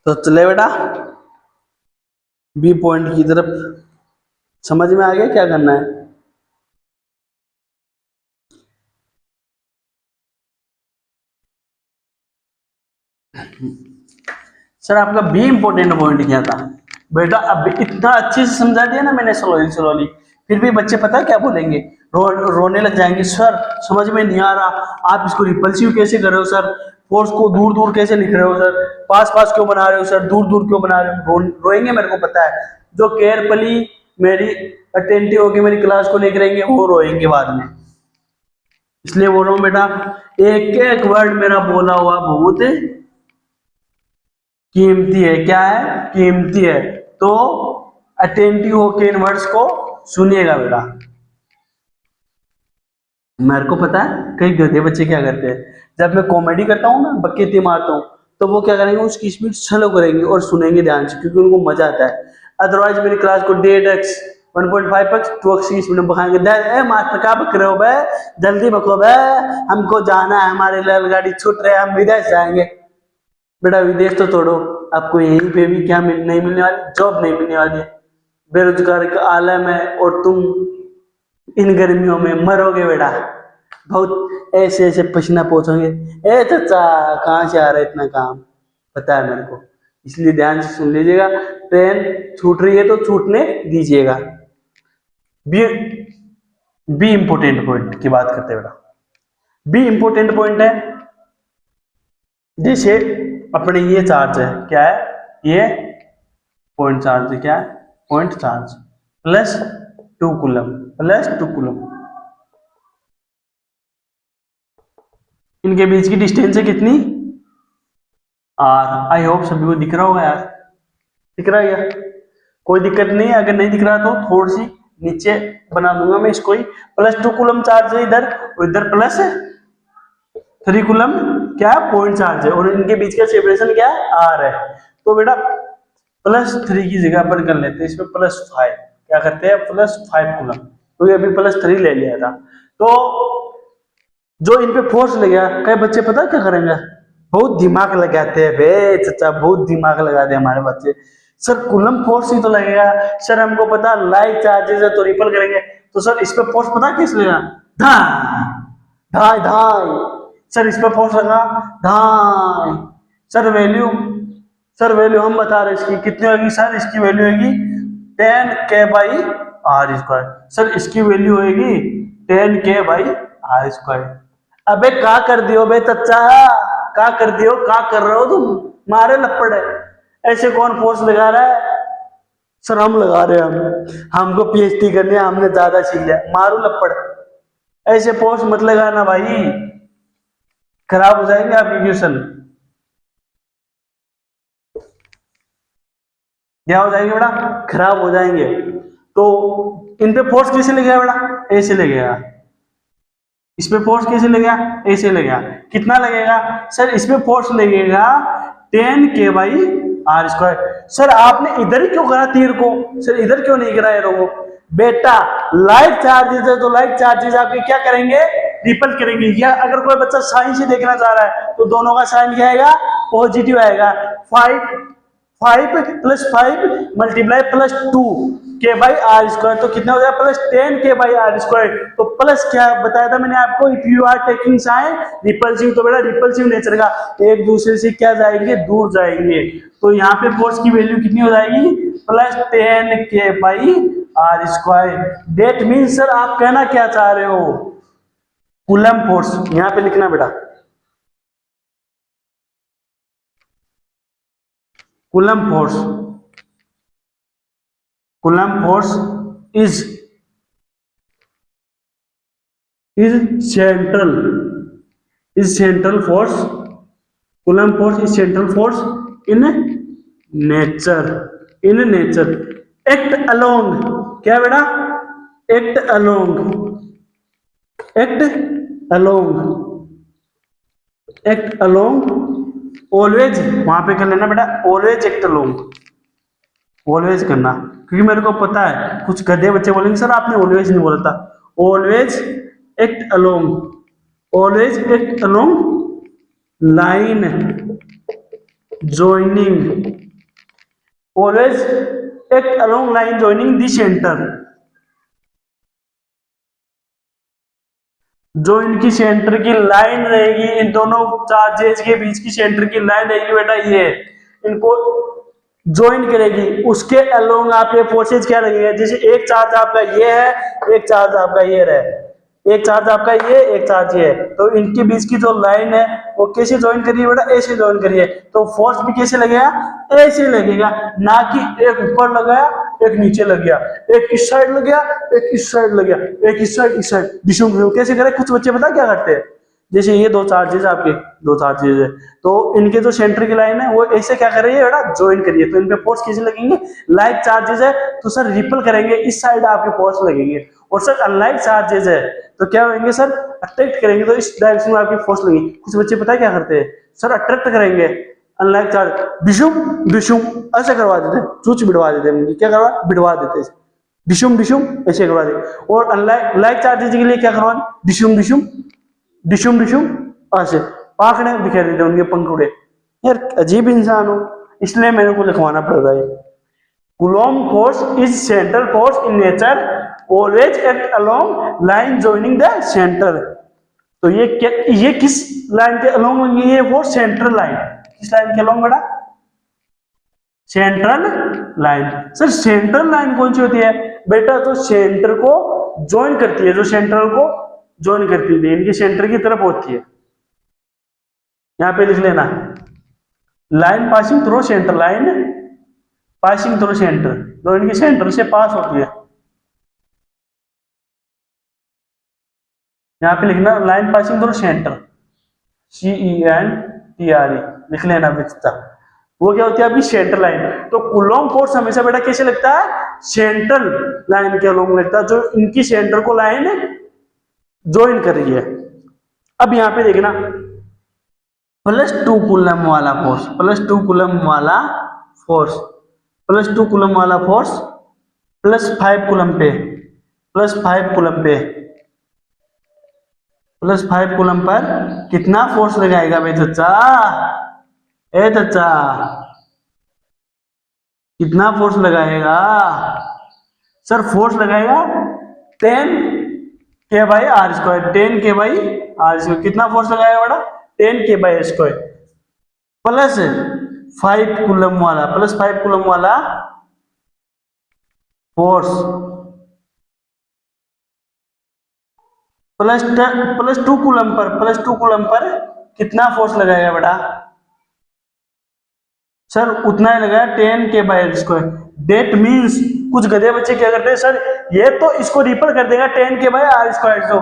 तो चले बेटा बी पॉइंट की तरफ। समझ में आ गया क्या करना है। सर आपका बी इंपॉर्टेंट पॉइंट क्या था बेटा, अब इतना अच्छे से समझा दिया ना मैंने स्लोली स्लोली, फिर भी बच्चे पता क्या बोलेंगे, रोने लग जाएंगे, सर समझ में नहीं आ रहा, आप इसको रिपल्सिव कैसे कर रहे हो सर, फोर्स को दूर दूर कैसे लिख रहे हो सर, पास पास क्यों बना रहे हो सर, दूर दूर क्यों बना रहे हो। रोएंगे मेरे को पता है। जो केयरफुली मेरी अटेंटिव होकर मेरी क्लास को लेकर रहेंगे वो रोएंगे बाद में। इसलिए बोल रहा हूँ बेटा, एक एक वर्ड मेरा बोला हुआ बहुत कीमती है। क्या है? कीमती है। तो अटेंटिव होकर इन वर्ड्स को सुनिएगा बेटा। मेरे को पता है कई गधे बच्चे क्या करते हैं, जब मैं कॉमेडी करता हूँ ना, बकेती मारता हूँ, तो वो क्या करेंगे, उसकी स्पीड स्लो करेंगे और सुनेंगे ध्यान से, क्योंकि उनको मजा आता है। अदरवाइज मेरी क्लास को 1.5x 1.5x 2x की स्पीड में बखाएंगे। ए मास्टर क्या बक रहे हो बे, जल्दी बको बे, हमको जाना है, हमारी रेलगाड़ी छूट रहे, हम विदेश जाएंगे। बेटा विदेश तो छोड़ो, आपको यहीं पे भी क्या नहीं मिलने वाली, जॉब नहीं मिलने वाली है, बेरोजगारी का आलम है, और तुम इन गर्मियों में मरोगे बेटा। बहुत ऐसे ऐसे पसीना पोछोगे। ए चाचा कहाँ से आ रहा है इतना काम, पता है मेरे को। इसलिए ध्यान से सुन लीजिएगा, ट्रेन छूट रही है तो छूटने दीजिएगा। बी इंपोर्टेंट पॉइंट की बात करते हैं बेटा। बी इंपोर्टेंट पॉइंट है, जैसे अपने ये चार्ज है, क्या है ये पॉइंट चार्ज है, क्या है point charge, plus 2 coulomb, plus 2 coulomb. इनके बीच की डिस्टेंस है कितनी, आर। आई होप सभी को दिख रहा होगा यार, दिख रहा है यार, कोई दिक्कत नहीं है। अगर नहीं दिख रहा तो थोड़ी सी नीचे बना दूंगा मैं इसको ही। प्लस 2 कूलम चार्ज है इधर, और इधर प्लस 3 कूलम क्या है पॉइंट चार्ज है, और इनके बीच का सेपरेशन क्या है, आर है। तो बेटा +3 की जगह पर कर लेते हैं, इसमें +5 क्या करते हैं, +5 कूलम, क्योंकि अभी +3 ले लिया था। तो जो इन पे फोर्स लगेगा, कई बच्चे पता क्या करेंगे, बहुत दिमाग लगाते हैं बे चाचा, बहुत दिमाग लगाते हैं हमारे बच्चे। सर कूलम फोर्स ही तो लगेगा, सर हमको पता लाइक चार्जेस है तो रिपल करेंगे, तो सर इस पे फोर्स पता किस लगेगा, ढाई ढाई। सर इस पे फोर्स लगा ढाई। सर वैल्यू, सर वैल्यू हम बता रहे इसकी कितनी होगी, सर इसकी वैल्यू होगी 10K/r²। सर इसकी वैल्यू होगी 10K/r²। अबे का कर दियो बे चच्चा, का कर दियो, का कर रहे हो तुम, मारे लपड़ है। ऐसे कौन फोर्स लगा रहा है, सर हम लगा रहे हैं, हमको पीएचडी करनी है, हमने ज्यादा सीख लिया, मारू लपड़। ऐसे फोर्स मत लगाना भाई, खराब हो जाएंगे आपके क्वेश्चन, क्या हो जाएंगे बेटा, खराब हो जाएंगे। तो इन पे फोर्स कैसे लगेगा बेटा, ऐसे लगेगा। इस पे फोर्स कैसे लगेगा, ऐसे लगेगा। कितना लगेगा, सर इस पे फोर्स लगेगा 10K/r²। सर आपने इधर ही क्यों करा तीर को, सर इधर क्यों नहीं करा एरो को, बेटा लाइक चार्जेस है तो लाइक चार्जेस आपके क्या करेंगे, रिपल करेंगे। या अगर कोई बच्चा साइन से देखना चाह रहा है तो दोनों का साइन क्या आएगा, पॉजिटिव आएगा। 5 + 5 × +2K/r², तो कितना हो जाएगा, +10K/r²। तो प्लस क्या बताया था मैंने आपको, if you are taking sign repulsive, तो बेटा रिपल्सिव नेचर का एक दूसरे से क्या जाएंगे, दूर जाएंगे। तो यहाँ पे फोर्स की वैल्यू कितनी हो जाएगी, +10K/r²। डेट मीन्स सर आप कहना क्या चाह रहे हो, कूलम फोर्स यहाँ पे लिखना बेटा, coulomb force, coulomb force is central force, coulomb force is central force in nature, act along, क्या बेटा, एक्ट अलोंग, ऑलवेज, वहां पे कर लेना बेटा, ऑलवेज एक्ट अलोंग, ऑलवेज करना, क्योंकि मेरे को पता है कुछ गधे बच्चे बोलेंगे सर आपने ऑलवेज नहीं बोला था। Always act along, always act along line joining, always act along line joining the centre. जो इनकी सेंटर की लाइन रहेगी, इन दोनों चार्जेस के बीच की सेंटर की लाइन रहेगी बेटा, ये इनको ज्वाइन करेगी, उसके अलोंग आपके फोर्सेज क्या लगेगा। जैसे एक चार्ज आपका ये है, एक चार्ज आपका ये रहे, एक चार्ज आपका ये, एक चार्ज ये है, तो इनके बीच की जो लाइन है वो कैसे ज्वाइन करिए बेटा, ऐसे ज्वाइन करिए। तो फोर्स भी कैसे लगेगा, ऐसे लगेगा, ना कि एक ऊपर लगाया एक नीचे लग गया, एक इस साइड लग गया, एक इस साइड लग गया, एक इस साइड इस साइड, डिशुम डिशुम कैसे करें? कुछ बच्चे पता क्या करते हैं, जैसे ये दो चार्जेस आपके, दो चार्जेस है, तो इनके जो सेंटर की लाइन है वो ऐसे क्या कर रही है बेटा, ज्वाइन करिए, तो इन पे फोर्स कैसे लगेंगे? लाइक चार्जेस है तो सर रिपल करेंगे, इस साइड आपके फोर्स लगेंगे, और सर अनलाइक चार्जेस है तो क्या होंगे सर, अट्रैक्ट करेंगे, तो इस डायरेक्शन में आपकी फोर्स लगेगी। कुछ बच्चे पता है क्या करते हैं सर, अट्रैक्ट करेंगे, अनलाइक चार्ज डिशुम डिशुम ऐसे करवा देते, चूच बिड़वा देते हैं, क्या करवा बिड़वा देते, डिशुम डिशुम ऐसे करवा दे, और अनलाइक लाइक चार्जेस के लिए क्या करवा, डिशुम डिशुम डिशुम डिशुम ऐसे पाखड़े बिखेर देते उनके पंखुड़े। यार अजीब इंसान हो, इसलिए मेरे को लिखवाना पड़ रहा है। Coulomb force is central force in nature, always act along line joining the centre. तो ये क्या, ये किस लाइन के अलोंग होंगी? ये फोर्स सेंट्रल लाइन, किस लाइन के अलोंग बेटा? Central line. Sir central line कौन सी होती है बेटा? जो सेंटर को ज्वाइन करती है, जो सेंट्रल को ज्वाइन करती है, इनकी सेंटर की तरफ होती है, यहां पे लिख लेना, line passing through centre, line passing through centre, जो इनकी सेंटर से पास होती है, यहां पे लिखना line passing through centre, CENTRE लिख लेना विचता, वो क्या होती है आपकी सेंट्रल लाइन। तो कूलॉम फोर्स हमेशा बेटा कैसे लगता है? सेंट्रल लाइन के अलोंग लगता है, जो इनकी सेंटर को लाइन ज्वाइन कर रही है। अब यहां पे देखना, +2 कूलम वाला फोर्स, +2 कूलम वाला फोर्स, +2 कूलम वाला फोर्स +5 कूलम पे, +5 कूलम पे, +5 कूलम पर कितना फोर्स लगाएगा भाई चचा? ए चचा कितना फोर्स लगाएगा? सर फोर्स लगाएगा 10 K/r², 10 K/r², कितना फोर्स लगाएगा बेटा? 10 K/r², +5 कूलम वाला, +5 कूलम वाला force, +2 coulomb per, +2 coulomb per कितना फोर्स लगाएगा बेटा? सर उतना ही लगाया 10 K/r²। डेट मीन्स कुछ गधे बच्चे क्या करते हैं सर, ये तो इसको रिपल कर देगा 10 K/r²,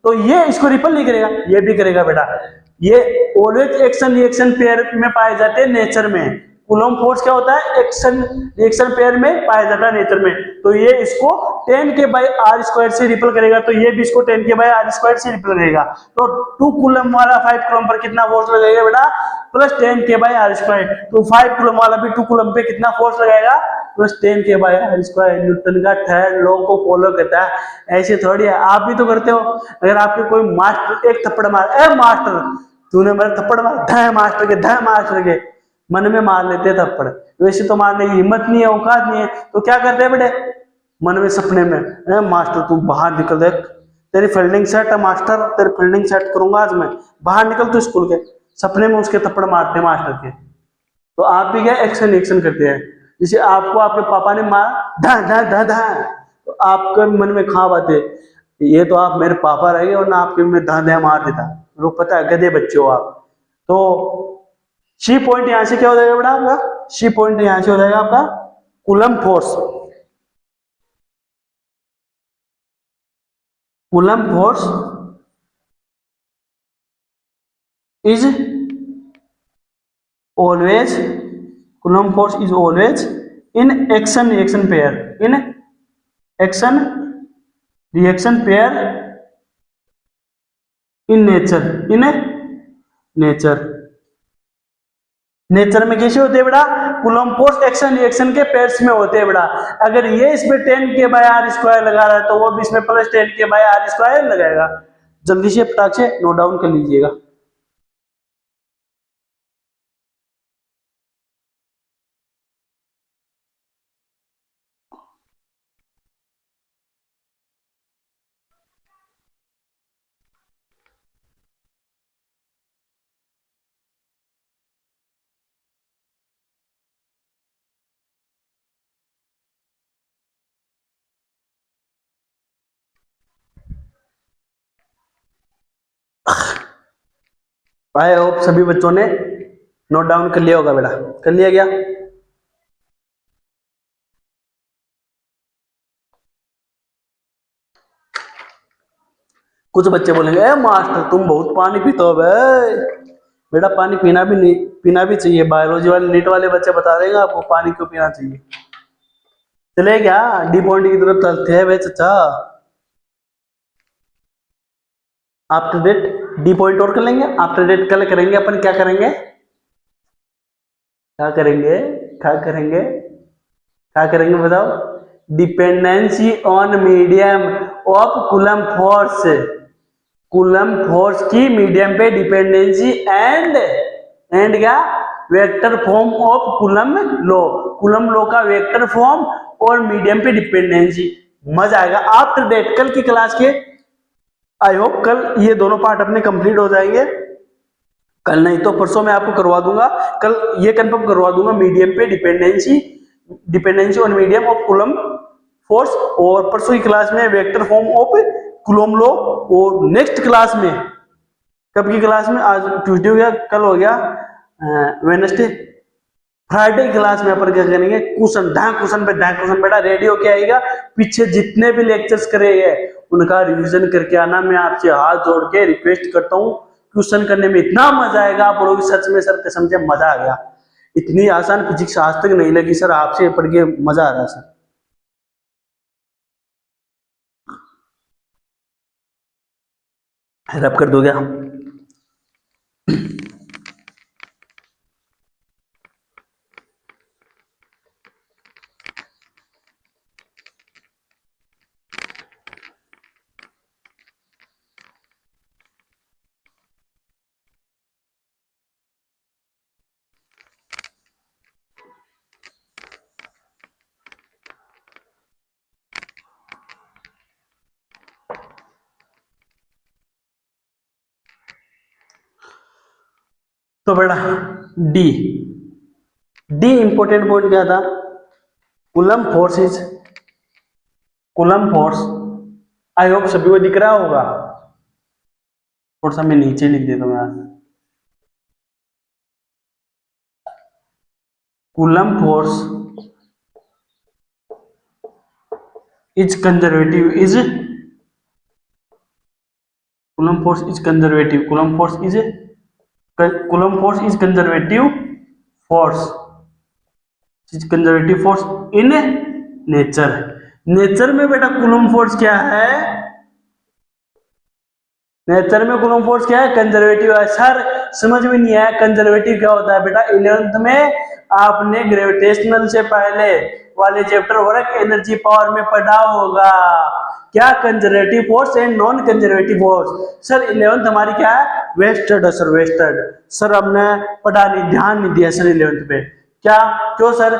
तो ये इसको रिपल नहीं करेगा, ये भी करेगा बेटा। ये ऑलवेज एक्शन रिएक्शन पेयर में पाए जाते हैं नेचर में। कूलॉम फोर्स क्या होता है? एक्शन रिएक्शन पेयर में पाया जाता है नेचर में, तो ये इसको 10 K/r² से रिपल करेगा, तो ये भी इसको 10 K/r² से रिपल करेगा। तो 2 कूलम वाला 5 कूलम पर कितना फोर्स लगेगा बेटा? +10 K/r²। तो 5 कूलम वाला भी 2 कूलम पे कितना फोर्स लगाएगा? +10 K/r²। न्यूटन का थर्ड लॉ को फॉलो करता है, ऐसे थोड़ी है, आप भी तो करते हो। अगर आपके कोई मास्टर एक थप्पड़ मार, ए मास्टर तूने मेरे थप्पड़ मार, ध मास्टर के मन में मार लेते हैं थप्पड़, वैसे तो मारने की हिम्मत नहीं है, औकात नहीं है, तो क्या करते हैं बेटे? मन में सपने में, ए मास्टर तू बाहर निकल, देख तेरी फील्डिंग सेट है मास्टर, तेरी फील्डिंग सेट करूंगा आज मैं, बाहर निकल तू स्कूल के। सपने में उसके थप्पड़ मारते हैं मास्टर के। तो आप भी क्या एक्शन एक्शन करते हैं, जैसे आपको आपके पापा ने मारा धा धा धा धा, तो आपके मन में खा बात है, ये तो आप मेरे पापा रहे और ना आपके में धा धा मार देता, लोग पता है गधे बच्चे हो आप। तो सी पॉइंट यहां से क्या हो जाएगा बेटा आपका? सी पॉइंट यहां से हो जाएगा आपका coulomb force, coulomb force is always, coulomb force is always in action reaction pair, in action reaction pair in nature, in nature. Nature में कैसे होते हैं बेटा? कूलम फोर्स एक्शन रिएक्शन के पेयर्स में होते हैं बेटा। अगर ये इसमें 10 K/r² लगा रहा है तो वो भी इसमें +10 K/r² लगाएगा। जल्दी से फटाक से नोट डाउन कर लीजिएगा। आई होप सभी बच्चों ने नोट डाउन कर लिया होगा बेटा, कर लिया क्या? कुछ बच्चे बोलेंगे ए मास्टर तुम बहुत पानी पीते हो बे। बेटा पानी पीना भी नहीं, पीना भी चाहिए। बायोलॉजी वाले नीट वाले बच्चे बता देंगे आपको पानी क्यों पीना चाहिए। चले क्या डी पॉइंट की तरफ चलते हैं वे चचा। आफ्टर डेट डी पॉइंट और कर लेंगे। आफ्टर डेट कल करेंगे अपन, क्या करेंगे, क्या करेंगे, क्या करेंगे, क्या करेंगे बताओ। Dependency on medium of coulomb force, coulomb force की मीडियम पे डिपेंडेंसी एंड क्या, vector form of coulomb law, coulomb law का वेक्टर फॉर्म और मीडियम पे डिपेंडेंसी। मजा आएगा। आफ्टर डेट कल की क्लास के आई होप कल ये दोनों पार्ट अपने कंप्लीट हो जाएंगे। कल नहीं तो परसों मैं आपको करवा दूंगा, कल ये कंफर्म करवा दूंगा मीडियम पे dependency, dependency on medium of coulomb force, और परसों की क्लास में vector form of coulomb law. और नेक्स्ट क्लास में, कब की क्लास में, आज ट्यूसडे हो गया, कल हो गया वेडनेसडे, फ्राइडे क्लास में अपन क्या करेंगे, क्वेश्चन ढाक क्वेश्चन पे ढाक क्वेश्चन। बेटा रेडियो क्या आएगा, पीछे जितने भी लेक्चर्स करे हैं उनका रिवीजन करके आना। मैं आपसे हाथ जोड़ के रिक्वेस्ट करता हूँ, क्वेश्चन करने में इतना मजा आएगा आप बोलोगे सच में सर कसम से मजा आ गया, इतनी आसान फिजिक्स आज तक नहीं लगी सर, आपसे पढ़ के मजा आ रहा सर। रब कर दोगे हम। तो बेटा डी, डी इंपॉर्टेंट पॉइंट क्या था, coulomb force is, coulomb force, I hope सभी को दिख रहा होगा, थोड़ा सा मैं नीचे लिख देता हूँ यार। Coulomb force is conservative, is coulomb force is conservative, coulomb force is, coulomb force is conservative force, is conservative force in nature. Nature में बेटा कूलम फोर्स क्या है, नेचर में कूलम फोर्स क्या है, कंजर्वेटिव है। सर समझ में नहीं आया कंजर्वेटिव क्या होता है। बेटा 11th में आपने ग्रेविटेशनल से पहले वाले चैप्टर वर्क एनर्जी पावर में पढ़ा होगा, क्या conservative force and non conservative force. Sir 11th हमारी क्या है, वेस्टेड है सर, वेस्टेड। सर हमने पढ़ा नहीं, ध्यान नहीं दिया सर 11th पे, क्या, क्यों सर,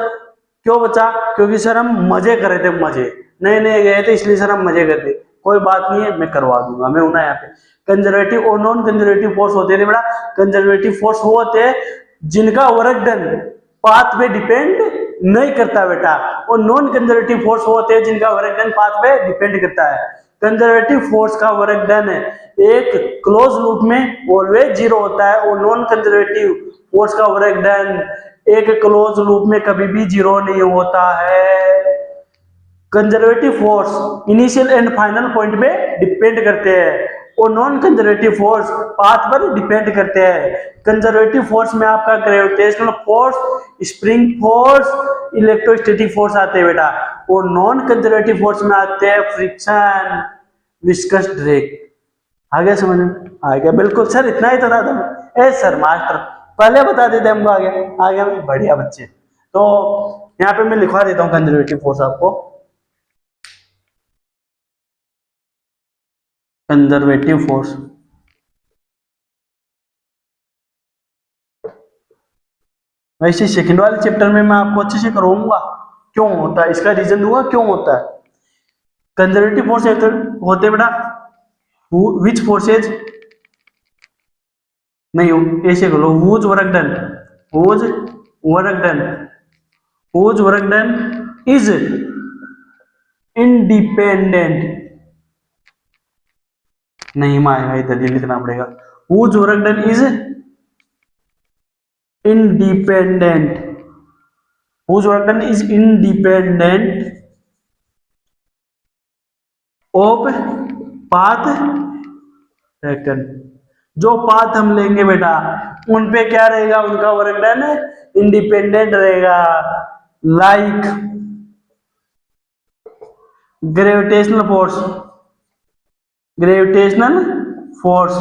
क्यों बचा, क्योंकि सर हम मजे कर रहे थे, मजे नए नए गए थे इसलिए सर हम मजे करते। कोई बात नहीं है, मैं करवा दूंगा, मैं हूं ना यहाँ पे। कंजर्वेटिव और नॉन कंजर्वेटिव फोर्स होते हैं बेटा, कंजर्वेटिव फोर्स वो होते हैं जिनका वर्क डन पाथ पे डिपेंड नहीं करता बेटा, और नॉन कंजर्वेटिव फोर्स वो होते हैं जिनका वर्क डन पाथ पे डिपेंड करता है। कंजर्वेटिव फोर्स का वर्क डन एक क्लोज लूप में ऑलवेज जीरो होता है, और नॉन कंजर्वेटिव फोर्स का वर्क डन एक क्लोज लूप में कभी भी जीरो नहीं होता है। Conservative force initial and final point पे डिपेंड करते हैं, और नॉन कंजर्वेटिव फोर्स पाथ पर डिपेंड करते हैं। कंजर्वेटिव फोर्स में आपका gravitational force, spring force, electrostatic force आते हैं बेटा, और नॉन कंजर्वेटिव फोर्स में आते हैं फ्रिक्शन, विस्कस ड्रैग। आ गया समझ में, आ गया बिल्कुल सर, इतना ही तो था। ए सर मास्टर पहले बता देते हमको, आ गया बढ़िया बच्चे। तो यहाँ पे मैं लिखवा देता हूँ कंजर्वेटिव फोर्स आपको, कंजर्वेटिव फोर्स। वैसे सेकंड वाले चैप्टर में मैं आपको अच्छे से करवाऊंगा क्यों होता है, इसका रीजन दूंगा क्यों होता है। कंजर्वेटिव फोर्स होते बेटा विच फोर्सेज, नहीं ऐसे करो, whose work done, whose work done, whose work done is independent, नहीं मारेगा इधर, ये लिखना पड़ेगा, whose work done is independent, whose work done is independent of path taken. जो पाथ हम लेंगे बेटा उन पे क्या रहेगा, उनका वर्क डन इंडिपेंडेंट रहेगा। Like gravitational force, gravitational force,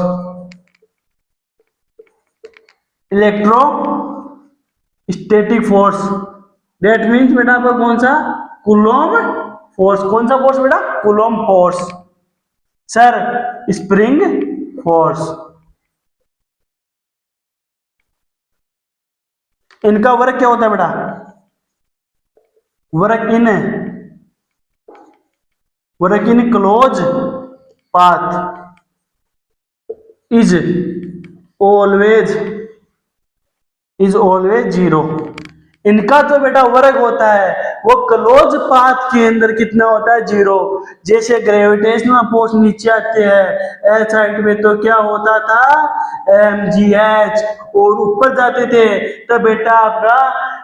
electrostatic force, that means बेटा आपका कौन सा, कूलॉम फोर्स। कौन सा फोर्स बेटा, Coulomb force. Sir spring force. इनका वर्क क्या होता है बेटा, work in close path is always zero. इनका तो बेटा वर्क होता है वो क्लोज पाथ के अंदर कितना होता है, जीरो। जैसे ग्रेविटेशनल फोर्स नीचे आते हैं एच साइड में तो क्या होता था, mgh, और ऊपर जाते थे तो बेटा आपका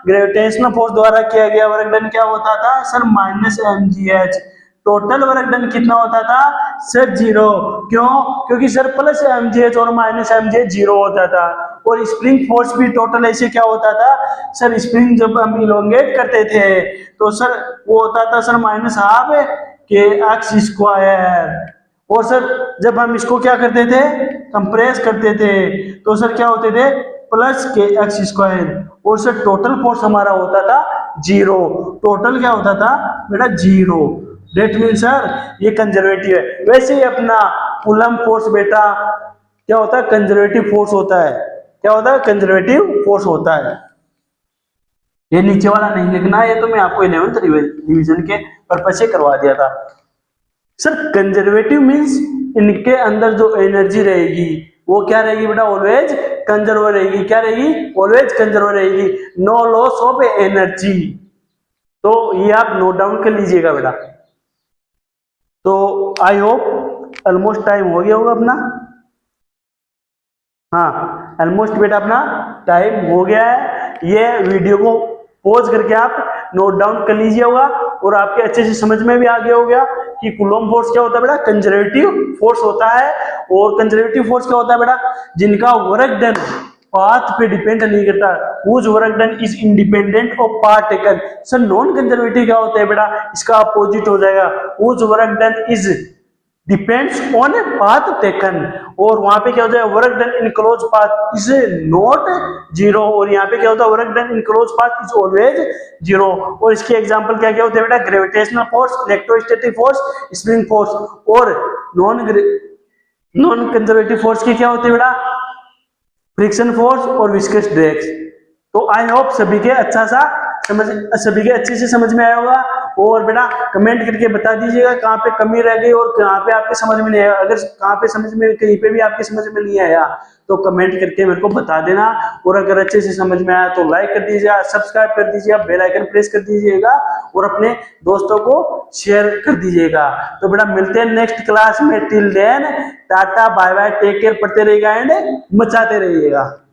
ग्रेविटेशनल फोर्स द्वारा किया गया वर्क डन क्या होता था sir, -mgh। Total work done कितना होता था सर, जीरो। क्यों, क्योंकि सर प्लस mgh और माइनस mgh जीरो होता था। और स्प्रिंग फोर्स भी टोटल ऐसे क्या होता था सर, स्प्रिंग जब हम इलोंगेट करते थे तो सर वो होता था सर -12 के एक्स स्क्वायर। और सर जब हम इसको क्या करते थे, कंप्रेस करते थे तो सर क्या होते थे, प्लस के एक्स स्क्वायर। और सर टोटल फोर्स हमारा होता था जीरो। टोटल क्या होता था बेटा, जीरो। डेट मीन सर ये कंजर्वेटिव है। वैसे ही अपना कूलम फोर्स बेटा क्या होता है, कंजर्वेटिव फोर्स होता है। क्या होता है, कंजर्वेटिव फोर्स होता है। ये नीचे वाला नहीं लिखना, ये तो मैं आपको 11th रिवीजन के पर्पज से करवा दिया था। सर कंजर्वेटिव मींस इनके अंदर जो एनर्जी रहेगी वो क्या रहेगी बेटा, ऑलवेज कंजर्व रहेगी। क्या रहेगी, ऑलवेज कंजर्व रहेगी, नो लॉस ऑफ एनर्जी। तो ये आप नोट डाउन कर लीजिएगा बेटा। तो आई होप ऑलमोस्ट टाइम हो गया होगा अपना, हाँ ऑलमोस्ट बेटा अपना टाइम हो गया है। ये वीडियो को पॉज करके आप नोट डाउन कर लीजिए होगा और आपके अच्छे से समझ में भी आ गया हो गया कि कूलॉम फोर्स क्या होता है बेटा, कंजर्वेटिव फोर्स होता है। और कंजर्वेटिव फोर्स क्या होता है बेटा, जिनका वर्क डन पाथ पे डिपेंड नहीं करता, whose work done is independent of path taken. Sir non conservative क्या होता है बेटा, इसका अपोजिट हो जाएगा, whose work done is depends on a path taken. और वहां पे क्या होता है, work done in close path is not zero. और यहाँ पे क्या होता है, work done in close path is always zero. और इसके एग्जांपल क्या क्या होते हैं बेटा, gravitational force, electrostatic force, spring force. और नॉन कंजर्वेटिव फोर्स की क्या होती है बेटा, फ्रिक्शन फोर्स और विस्कस ड्रैग्स। तो आई होप सभी के सभी के अच्छे से समझ में आया होगा। और बेटा कमेंट करके बता दीजिएगा कहाँ पे कमी रह गई और कहाँ पे आपके समझ में नहीं आया। अगर कहाँ पे समझ में, कहीं पे भी आपके समझ में नहीं आया तो कमेंट करके मेरे को बता देना। और अगर अच्छे से समझ में आया तो लाइक कर दीजिएगा, सब्सक्राइब कर दीजिएगा, बेल आइकन प्रेस कर दीजिएगा और अपने दोस्तों को शेयर कर दीजिएगा। तो बेटा मिलते हैं नेक्स्ट क्लास में। Till then tata bye bye, take care, पढ़ते रहिएगा एंड मचाते रहिएगा।